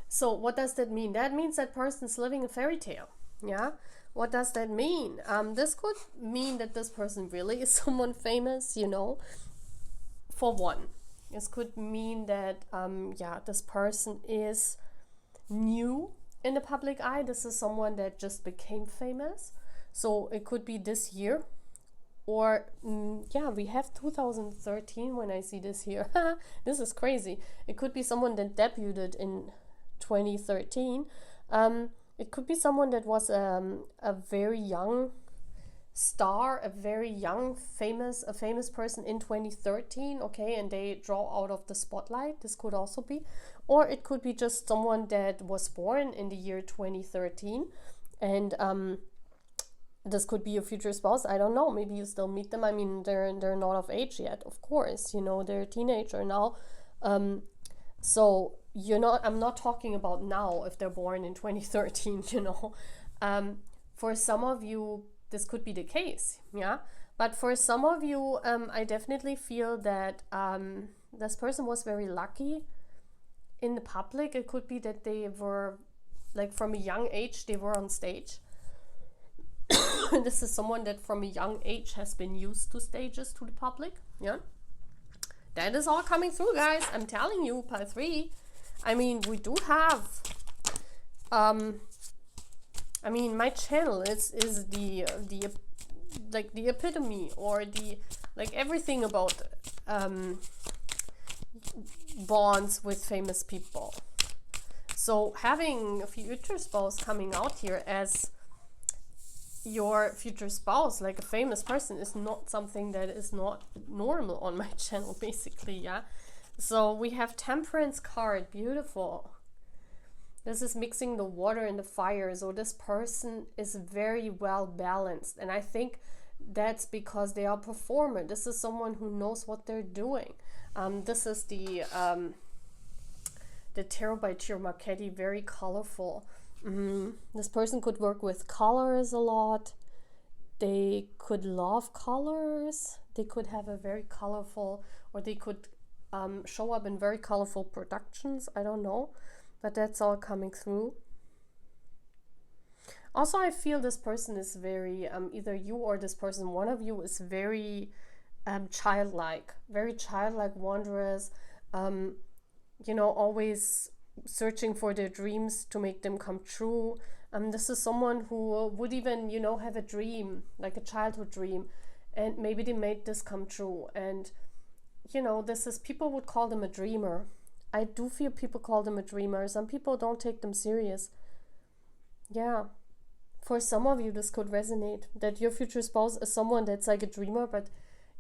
So what does that mean? That means that person's living a fairy tale. Yeah. What does that mean? This could mean that this person really is someone famous, for one. This could mean that, this person is new in the public eye. This is someone that just became famous. So it could be this year. Or, we have 2013 when I see this here. This is crazy. It could be someone that debuted in 2013. It could be someone that was a very young star, a famous person in 2013, okay, and they draw out of the spotlight. This could also be. Or it could be just someone that was born in the year 2013, and this could be your future spouse. I don't know. Maybe you still meet them. I mean, they're not of age yet, of course. They're a teenager now. So I'm not talking about now if they're born in 2013. For some of you, this could be the case. Yeah. But for some of you, I definitely feel that this person was very lucky in the public. It could be that they were, like, from a young age, they were on stage. This is someone that from a young age has been used to stages, to the public. Yeah, that is all coming through, guys. I'm telling you, pile 3. I mean, we do have my channel is the epitome, or everything about bonds with famous people. So having a future spouse coming out here as your future spouse, like a famous person, is not something that is not normal on my channel, basically. Yeah. So we have Temperance card. Beautiful. This is mixing the water and the fire. So this person is very well balanced, and I think that's because they are a performer. This is someone who knows what they're doing. This is the Tarot by Ciro Marchetti. Very colorful. This person could work with colors a lot. They could love colors. They could have a very colorful, or they could show up in very colorful productions. I don't know, but that's all coming through. Also, I feel this person is very, either you or this person, one of you is very childlike, wondrous, always searching for their dreams to make them come true. This is someone who would even, have a dream, like a childhood dream, and maybe they made this come true. And, this is, people would call them a dreamer. I do feel people call them a dreamer. Some people don't take them serious. Yeah. For some of you, this could resonate, that your future spouse is someone that's like a dreamer, but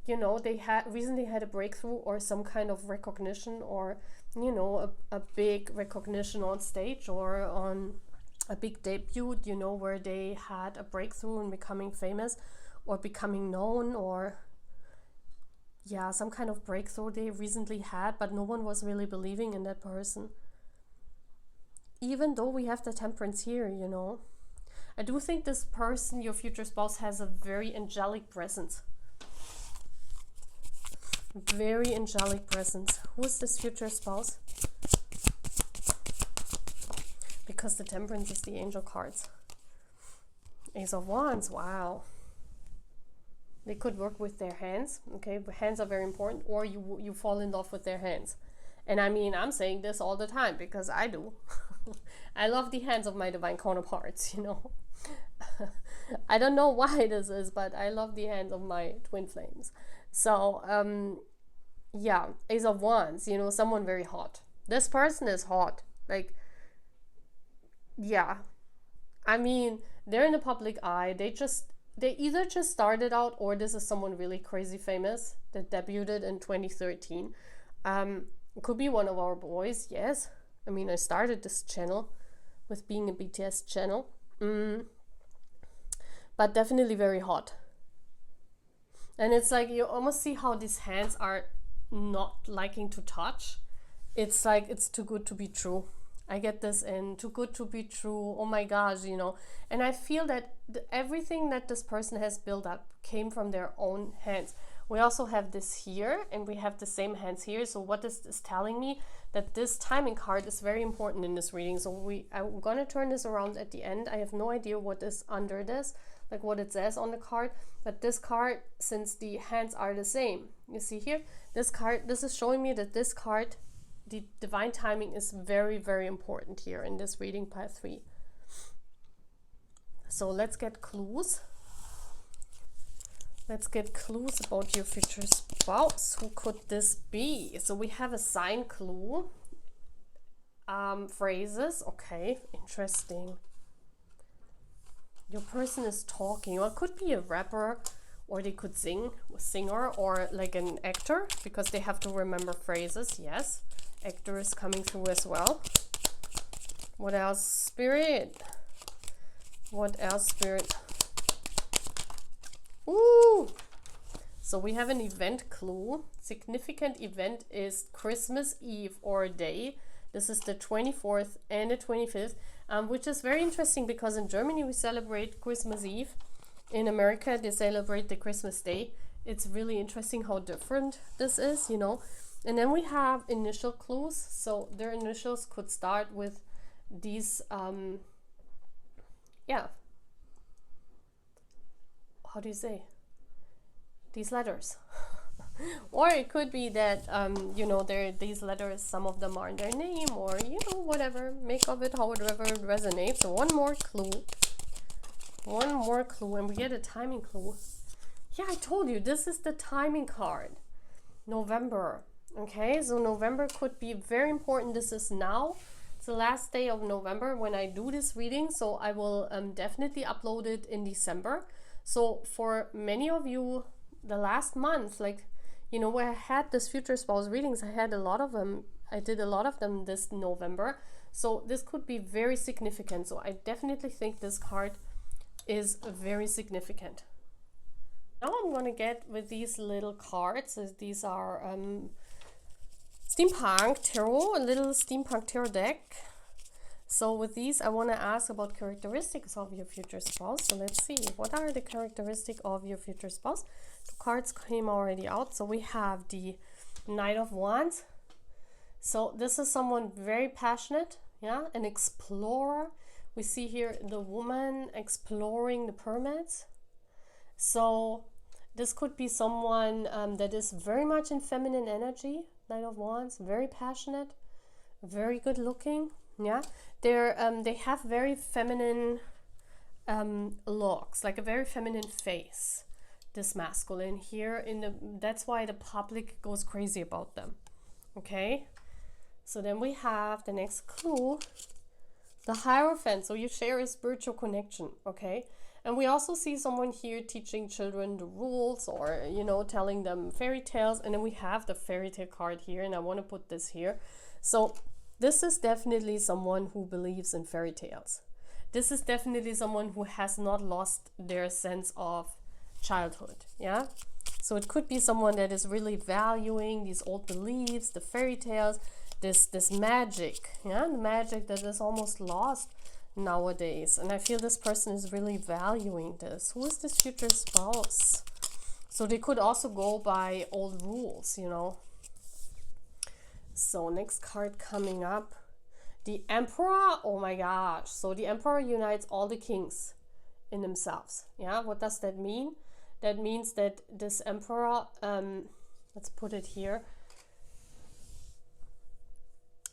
you know, they recently had a breakthrough or some kind of recognition, or you know, a big recognition on stage or on a big debut, you know, where they had a breakthrough in becoming famous or becoming known, or yeah, some kind of breakthrough they recently had, but no one was really believing in that person. Even though we have the Temperance here, you know, I do think this person, your future spouse, has a very angelic presence. Very angelic presence. Who is this future spouse? Because the Temperance is the angel cards. Ace of Wands, wow. They could work with their hands, okay? Hands are very important, or you fall in love with their hands. And I mean, I'm saying this all the time because I do. I love the hands of my divine counterparts, you know. I don't know why this is, but I love the hands of my twin flames. So, yeah, Ace of Wands, you know, someone very hot. This person is hot. Like, yeah. I mean, they're in the public eye. They either just started out, or this is someone really crazy famous that debuted in 2013. It could be one of our boys, yes. I mean, I started this channel with being a BTS channel. But definitely very hot. And it's like, you almost see how these hands are not liking to touch. It's like, it's too good to be true. I get this in too good to be true. Oh my gosh, you know. And I feel that everything that this person has built up came from their own hands. We also have this here, and we have the same hands here. So what is this telling me? That this timing card is very important in this reading. So I'm gonna turn this around at the end. I have no idea what is under this, like what it says on the card. But this card, since the hands are the same, you see here, this card, this is showing me that this card, the divine timing, is very, very important here in this reading part 3. So let's get clues. Let's get clues about your future spouse. Who could this be? So we have a sign clue. Phrases. Okay, interesting. Your person is talking. Or it could be a rapper, or they could sing, a singer, or like an actor, because they have to remember phrases. Yes, actor is coming through as well. What else, Spirit? What else, Spirit? Ooh! So we have an event clue. Significant event is Christmas Eve or day. This is the 24th and the 25th, which is very interesting because in Germany we celebrate Christmas Eve. In America they celebrate the Christmas Day. It's really interesting how different this is, you know. And then we have initial clues. So their initials could start with these, yeah. How do you say? These letters. Or it could be that, you know, these letters, some of them are in their name, or, you know, whatever. Make of it however it resonates. So one more clue. One more clue, and we get a timing clue. Yeah, I told you, this is the timing card. November. Okay, so November could be very important. This is now. It's the last day of November when I do this reading, so I will definitely upload it in December. So for many of you, the last month, like, you know, where I had this future spouse readings, I had a lot of them. I did a lot of them this November. So this could be very significant. So I definitely think this card is very significant. Now I'm going to get with these little cards. These are Steampunk Tarot, a little Steampunk Tarot deck. So with these, I want to ask about characteristics of your future spouse. So let's see, what are the characteristics of your future spouse? The cards came already out. So we have the Knight of Wands. So this is someone very passionate, yeah, an explorer. We see here the woman exploring the pyramids. So this could be someone that is very much in feminine energy. Knight of Wands, very passionate, very good looking. Yeah, they have very feminine looks, like a very feminine face. This masculine here that's why the public goes crazy about them. Okay, So then we have the next clue, the Hierophant. So you share a spiritual connection, okay? And we also see someone here teaching children the rules, or, you know, telling them fairy tales. And then we have the fairy tale card here, and I want to put this here. So this is definitely someone who believes in fairy tales. This is definitely someone who has not lost their sense of childhood, yeah? So it could be someone that is really valuing these old beliefs, the fairy tales, this magic, yeah, the magic that is almost lost nowadays. And I feel this person is really valuing this. Who is this future spouse? So they could also go by old rules, you know. So next card coming up, the Emperor. Oh my gosh. So the Emperor unites all the kings in themselves. Yeah, what does that mean? That means that this Emperor, let's put it here,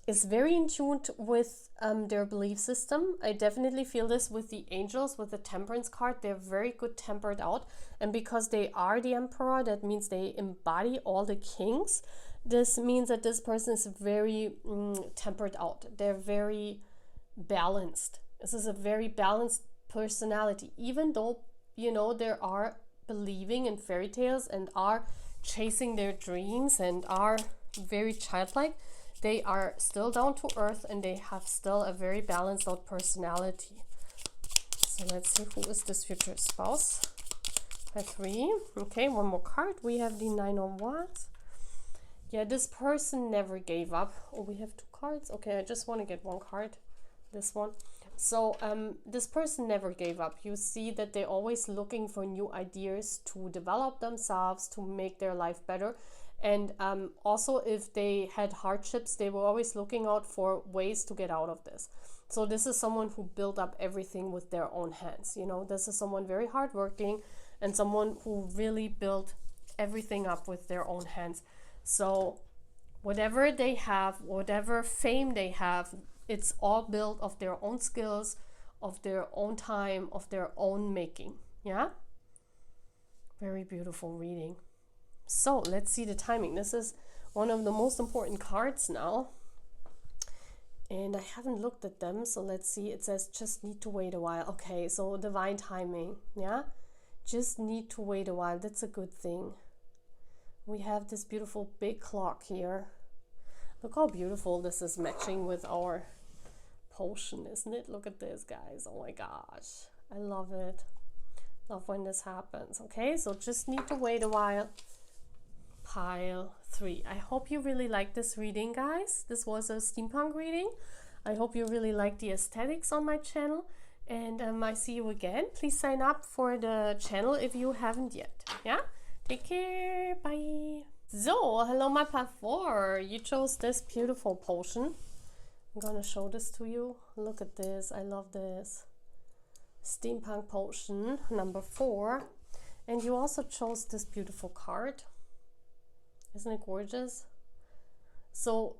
is very in tune with their belief system. I definitely feel this with the angels, with the Temperance card. They're very good tempered out. And because they are the Emperor, that means they embody all the kings. This means that this person is very tempered out. They're very balanced. This is a very balanced personality. Even though, you know, there are believing in fairy tales and are chasing their dreams and are very childlike, they are still down to earth, and they have still a very balanced out personality. So let's see, who is this future spouse? By 3. Okay, one more card. We have the 9 of Wands. Yeah, this person never gave up. Oh, we have 2 cards. Okay, I just want to get 1 card. This one. So this person never gave up. You see that they're always looking for new ideas to develop themselves, to make their life better. And also, if they had hardships, they were always looking out for ways to get out of this. So this is someone who built up everything with their own hands. You know, this is someone very hardworking and someone who really built everything up with their own hands. So whatever they have, whatever fame they have, it's all built of their own skills, of their own time, of their own making. Yeah? Very beautiful reading. So let's see the timing. This is one of the most important cards now. And I haven't looked at them, so let's see. It says just need to wait a while. Okay, so divine timing. Yeah? Just need to wait a while. That's a good thing. We have this beautiful big clock here. Look how beautiful this is matching with our potion, isn't it? Look at this, guys. Oh my gosh. I love it. Love when this happens. Okay, so just need to wait a while. Pile 3. I hope you really like this reading, guys. This was a steampunk reading. I hope you really like the aesthetics on my channel. And I see you again. Please sign up for the channel if you haven't yet. Yeah? Take care. Bye. So, hello my path 4. You chose this beautiful potion. I'm gonna show this to you. Look at this. I love this. Steampunk potion number 4. And you also chose this beautiful card. Isn't it gorgeous? So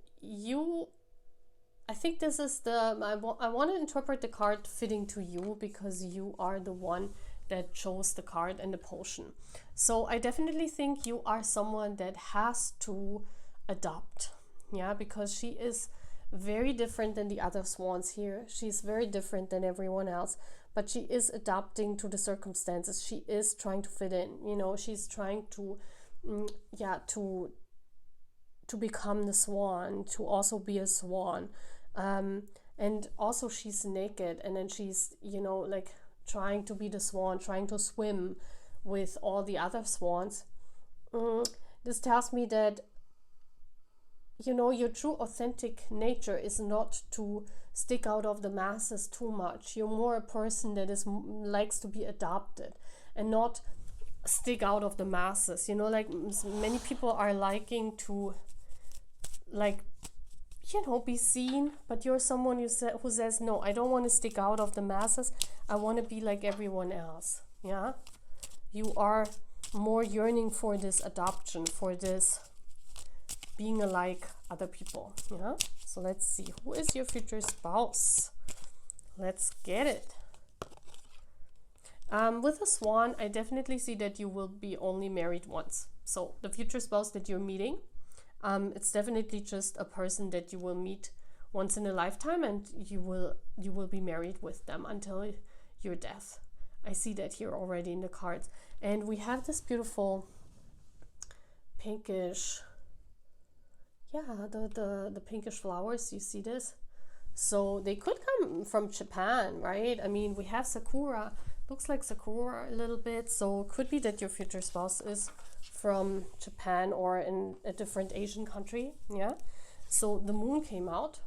I think this is the, I want to interpret the card fitting to you because you are the one that chose the card and the potion. So I definitely think you are someone that has to adopt. Yeah, because she is very different than the other swans here. She's very different than everyone else, but she is adapting to the circumstances. She is trying to fit in, you know, she's trying to to become the swan, to also be a swan, and also she's naked, and then she's, you know, like trying to be the swan, trying to swim with all the other swans. This tells me that, you know, your true authentic nature is not to stick out of the masses too much. You're more a person that likes to be adopted and not stick out of the masses, you know, like many people are liking to, like, you know, be seen, but you're someone who says, no, I don't want to stick out of the masses, I want to be like everyone else. Yeah, you are more yearning for this adoption, for this being alike other people. Yeah, so let's see, who is your future spouse? Let's get it. With a swan, I definitely see that you will be only married once. So the future spouse that you're meeting, It's definitely just a person that you will meet once in a lifetime, and you will be married with them until your death. I see that here already in the cards. And we have this beautiful pinkish, the pinkish flowers. You see this? So they could come from Japan, right? I mean, we have sakura. Looks like sakura a little bit. So it could be that your future spouse is from Japan or in a different Asian country. Yeah. So the moon came out.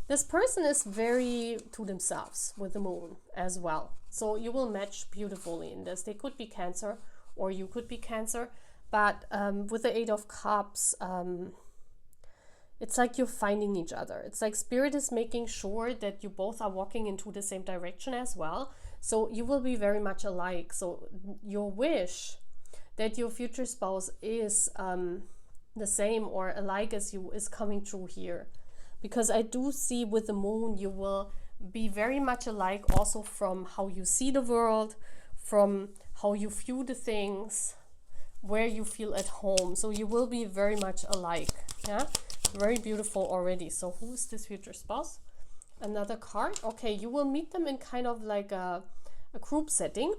This person is very to themselves with the moon as well. So you will match beautifully in this. They could be Cancer, or you could be Cancer. But with the Eight of Cups, it's like you're finding each other. It's like Spirit is making sure that you both are walking into the same direction as well. So you will be very much alike. So your wish that your future spouse is the same or alike as you is coming true here. Because I do see with the moon, you will be very much alike also from how you see the world, from how you view the things, where you feel at home. So you will be very much alike. Yeah. Very beautiful already. So who is this future spouse? Another card. Okay, you will meet them in kind of like a group setting.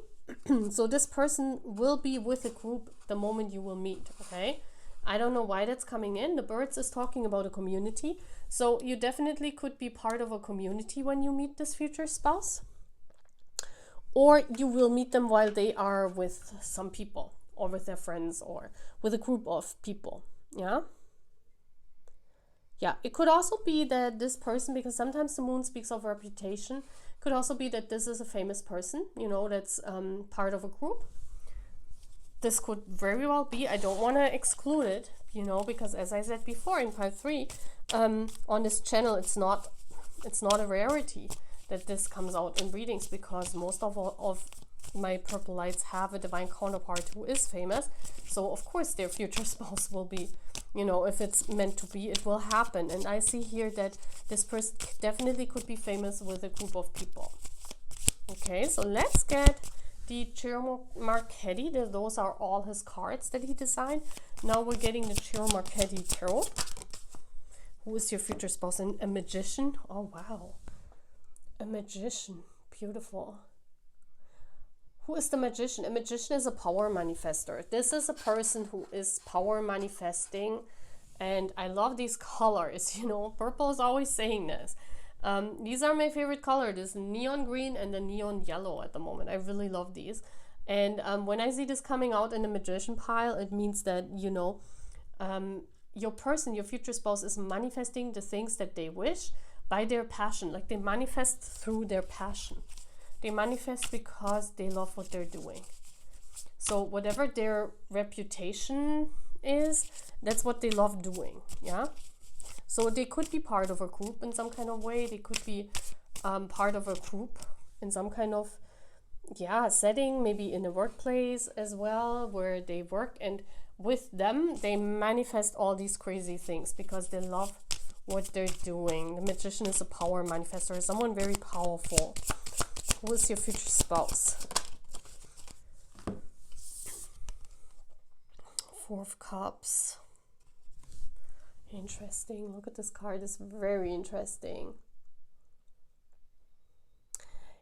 So this person will be with a group the moment you will meet. Okay, I don't know why that's coming in. The birds is talking about a community. So you definitely could be part of a community when you meet this future spouse. Or you will meet them while they are with some people or with their friends or with a group of people. Yeah. Yeah, it could also be that this person, because sometimes the moon speaks of reputation, could also be that this is a famous person, you know, that's part of a group. This could very well be. I don't want to exclude it, you know, because as I said before in part 3, on this channel, it's not a rarity that this comes out in readings, because most of my purple lights have a divine counterpart who is famous. So of course their future spouse will be, you know, if it's meant to be, it will happen. And I see here that this person definitely could be famous with a group of people. Okay, so let's get the Ciro Marchetti. Those are all his cards that he designed. Now we're getting the Ciro Marchetti Tarot. Who is your future spouse? And a magician? Oh wow, a magician. Beautiful. Who is the magician? A magician is a power manifester. This is a person who is power manifesting. And I love these colors, you know. Purple is always saying this. These are my favorite color. This neon green and the neon yellow at the moment. I really love these. And when I see this coming out in the magician pile, it means that, you know, your person, your future spouse is manifesting the things that they wish by their passion. Like they manifest through their passion. They manifest because they love what they're doing. So whatever their reputation is, that's what they love doing. Yeah. So they could be part of a group in some kind of way. They could be part of a group in some kind of setting, maybe in a workplace as well, where they work, and with them they manifest all these crazy things because they love what they're doing. The magician is a power manifester, someone very powerful. Who is your future spouse? Four of Cups. Interesting. Look at this card. It's very interesting.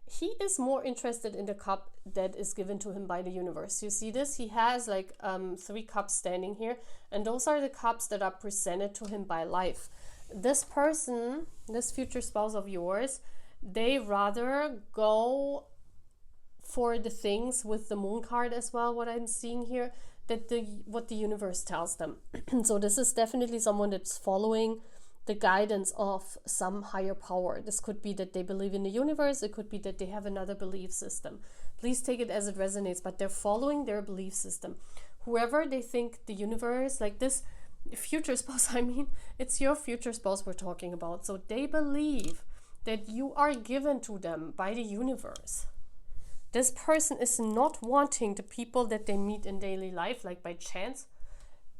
He is more interested in the cup that is given to him by the universe. You see this? He has like 3 cups standing here, and those are the cups that are presented to him by life. This person, this future spouse of yours, they rather go for the things with the moon card as well, what I'm seeing here, that what the universe tells them. So this is definitely someone that's following the guidance of some higher power. This could be that they believe in the universe. It could be that they have another belief system. Please take it as it resonates, but they're following their belief system. Whoever they think the universe, like this future spouse, I mean, it's your future spouse we're talking about. So they believe that you are given to them by the universe. This person is not wanting the people that they meet in daily life, like by chance.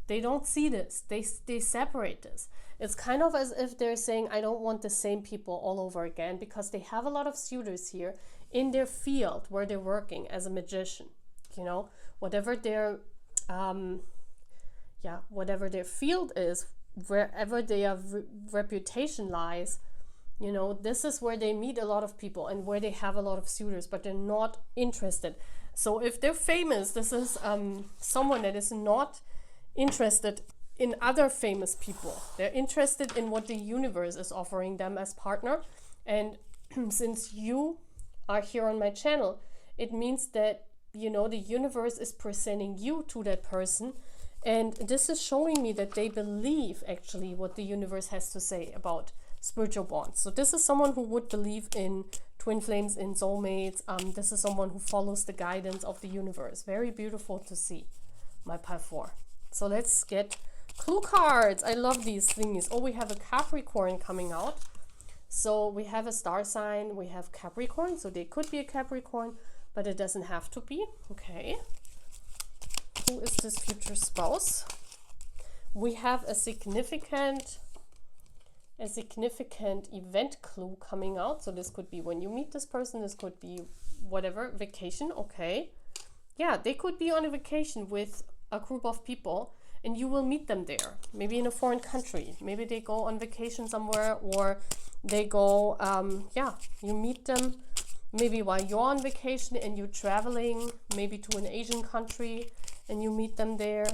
They don't see this. They separate this. It's kind of as if they're saying, I don't want the same people all over again, because they have a lot of suitors here in their field where they're working as a magician. You know, whatever their yeah, whatever their field is, wherever their reputation lies, you know, this is where they meet a lot of people and where they have a lot of suitors, but they're not interested. So if they're famous, this is someone that is not interested in other famous people. They're interested in what the universe is offering them as partner. And since you are here on my channel, it means that, you know, the universe is presenting you to that person. And this is showing me that they believe actually what the universe has to say about spiritual bonds. So this is someone who would believe in twin flames, in soulmates. This is someone who follows the guidance of the universe. Very beautiful to see, my pile 4. So let's get clue cards. I love these thingies. Oh, we have a Capricorn coming out. So we have a star sign, we have Capricorn, so they could be a Capricorn, but it doesn't have to be. Okay. Who is this future spouse? We have a significant event clue coming out. So this could be when you meet this person, this could be whatever, vacation. Okay. Yeah, they could be on a vacation with a group of people and you will meet them there, maybe in a foreign country. Maybe they go on vacation somewhere, or they go, yeah, you meet them maybe while you're on vacation and you're traveling maybe to an Asian country and you meet them there.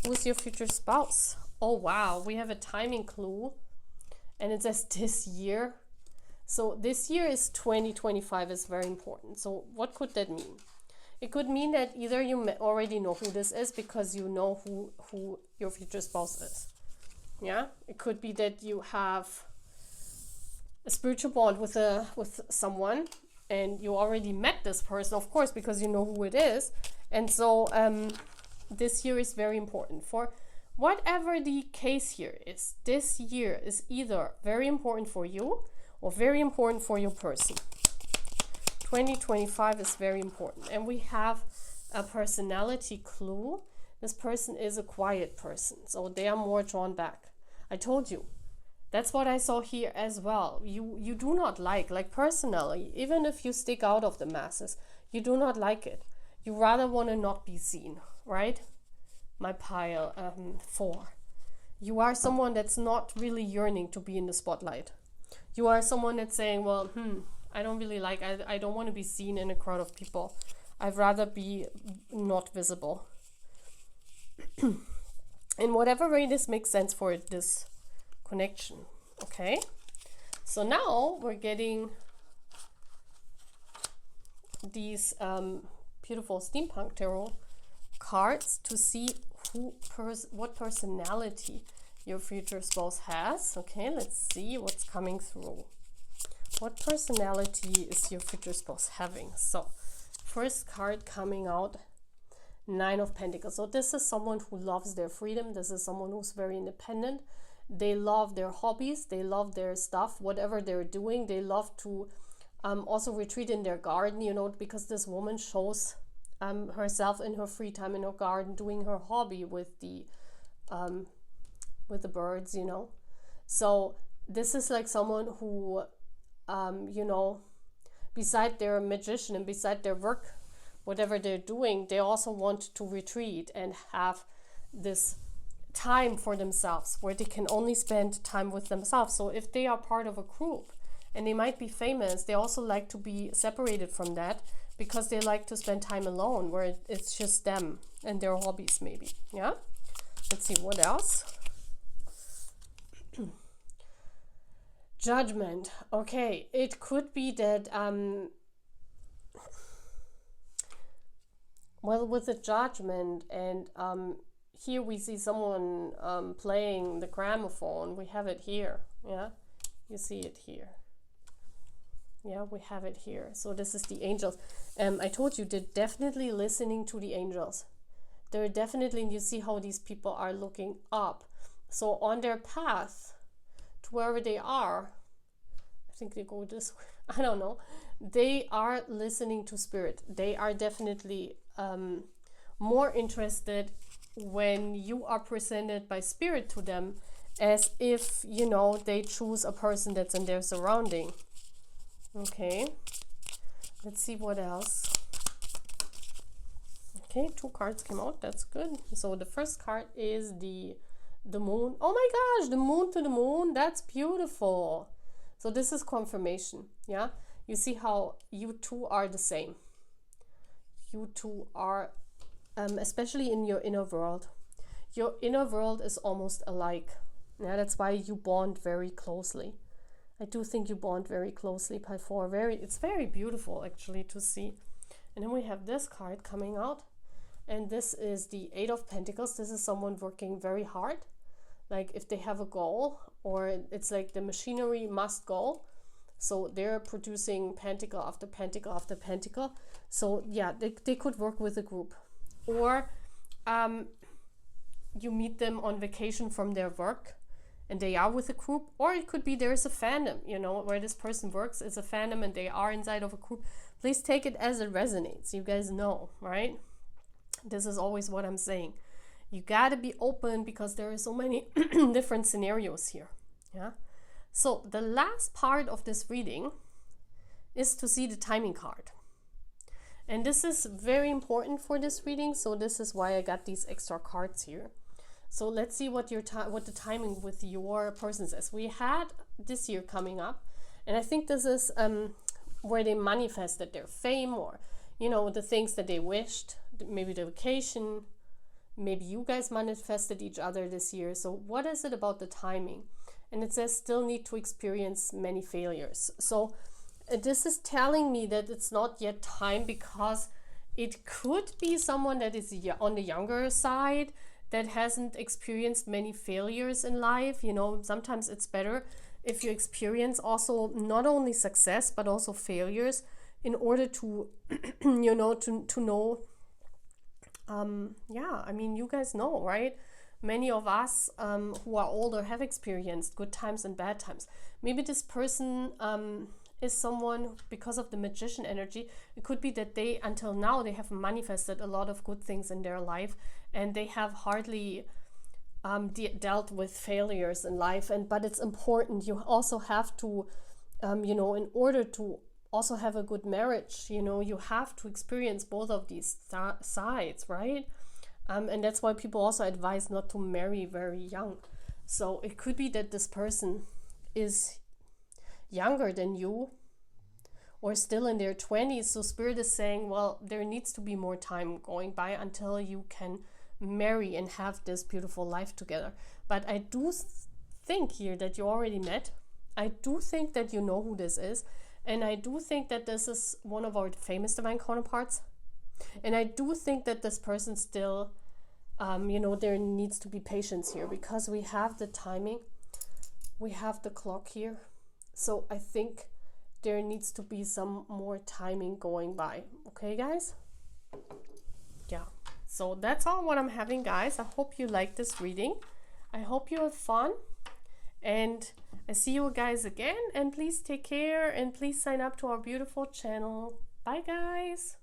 Who's your future spouse? Oh, wow, we have a timing clue and it says this year. So this year is 2025 is very important. So what could that mean? It could mean that either you already know who this is because you know who your future spouse is. Yeah, it could be that you have a spiritual bond with someone and you already met this person, of course, because you know who it is. And so this year is very important. For whatever the case here is, this year is either very important for you or very important for your person. 2025 is very important. And we have a personality clue. This person is a quiet person, so they are more drawn back. I told you. That's what I saw here as well. You do not like personally, even if you stick out of the masses, you do not like it. You rather want to not be seen, right? My pile 4. You are someone that's not really yearning to be in the spotlight. You are someone that's saying, well, I don't really like, I don't want to be seen in a crowd of people. I'd rather be not visible. In whatever way this makes sense for this connection. Okay, so now we're getting these beautiful steampunk tarot cards to see what personality your future spouse has. Okay, let's see what's coming through. What personality is your future spouse having? So first card coming out, 9 of Pentacles. So this is someone who loves their freedom. This is someone who's very independent. They love their hobbies. They love their stuff, whatever they're doing. They love to also retreat in their garden, you know, because this woman shows herself in her free time in her garden doing her hobby with the birds, you know. So this is like someone who, you know, beside their magician and beside their work, whatever they're doing, they also want to retreat and have this time for themselves where they can only spend time with themselves. So if they are part of a group and they might be famous, they also like to be separated from that because they like to spend time alone where it's just them and their hobbies maybe. Yeah, let's see what else. Judgment. Okay, it could be that well, with the Judgment, and here we see someone playing the gramophone. We have it here. Yeah, you see it here. Yeah, we have it here. So this is the angels. I told you, they're definitely listening to the angels. They're definitely, and you see how these people are looking up. So on their path to wherever they are, I think they go this way, I don't know. They are listening to spirit. They are definitely more interested when you are presented by spirit to them, as if, you know, they choose a person that's in their surrounding. Okay, let's see what else. Okay, 2 cards came out. That's good. So the first card is the moon. Oh my gosh, the moon to the moon. That's beautiful. So this is confirmation. Yeah, you see how you two are the same. You two are, especially in your inner world. Your inner world is almost alike. Yeah, that's why you bond very closely. I do think you bond very closely by 4. It's very beautiful actually to see. And then we have this card coming out. And this is the 8 of Pentacles. This is someone working very hard. Like if they have a goal, or it's like the machinery must go. So they're producing pentacle after pentacle after pentacle. So yeah, they could work with a group. Or you meet them on vacation from their work and they are with a group. Or it could be there's a fandom, you know, where this person works. It's a fandom and they are inside of a group. Please take it as it resonates. You guys know, right? This is always what I'm saying. You got to be open because there are so many different scenarios here. Yeah. So the last part of this reading is to see the timing card. And this is very important for this reading. So this is why I got these extra cards here. So let's see what the timing with your person is. We had this year coming up. And I think this is where they manifested their fame, or, you know, the things that they wished. Maybe the vacation. Maybe you guys manifested each other this year. So what is it about the timing? And it says still need to experience many failures. So this is telling me that it's not yet time, because it could be someone that is on the younger side that hasn't experienced many failures in life. You know, sometimes it's better if you experience also not only success but also failures, in order to you know, to know. Yeah, I mean, you guys know, right? Many of us who are older have experienced good times and bad times. Maybe this person is someone, because of the magician energy, it could be that they, until now, they have manifested a lot of good things in their life, and they have hardly dealt with failures in life. But it's important. You also have to, you know, in order to also have a good marriage, you know, you have to experience both of these sides, right? And that's why people also advise not to marry very young. So it could be that this person is younger than you, or still in their 20s. So Spirit is saying, well, there needs to be more time going by until you can marry and have this beautiful life together. But I do think here that you already met. I do think that you know who this is. And I do think that this is one of our famous divine counterparts. And I do think that this person still, you know, there needs to be patience here, because we have the timing. We have the clock here. So I think there needs to be some more timing going by. Okay, guys? Yeah. So that's all what I'm having, guys. I hope you like this reading. I hope you have fun. And I see you guys again. And please take care. And please sign up to our beautiful channel. Bye, guys.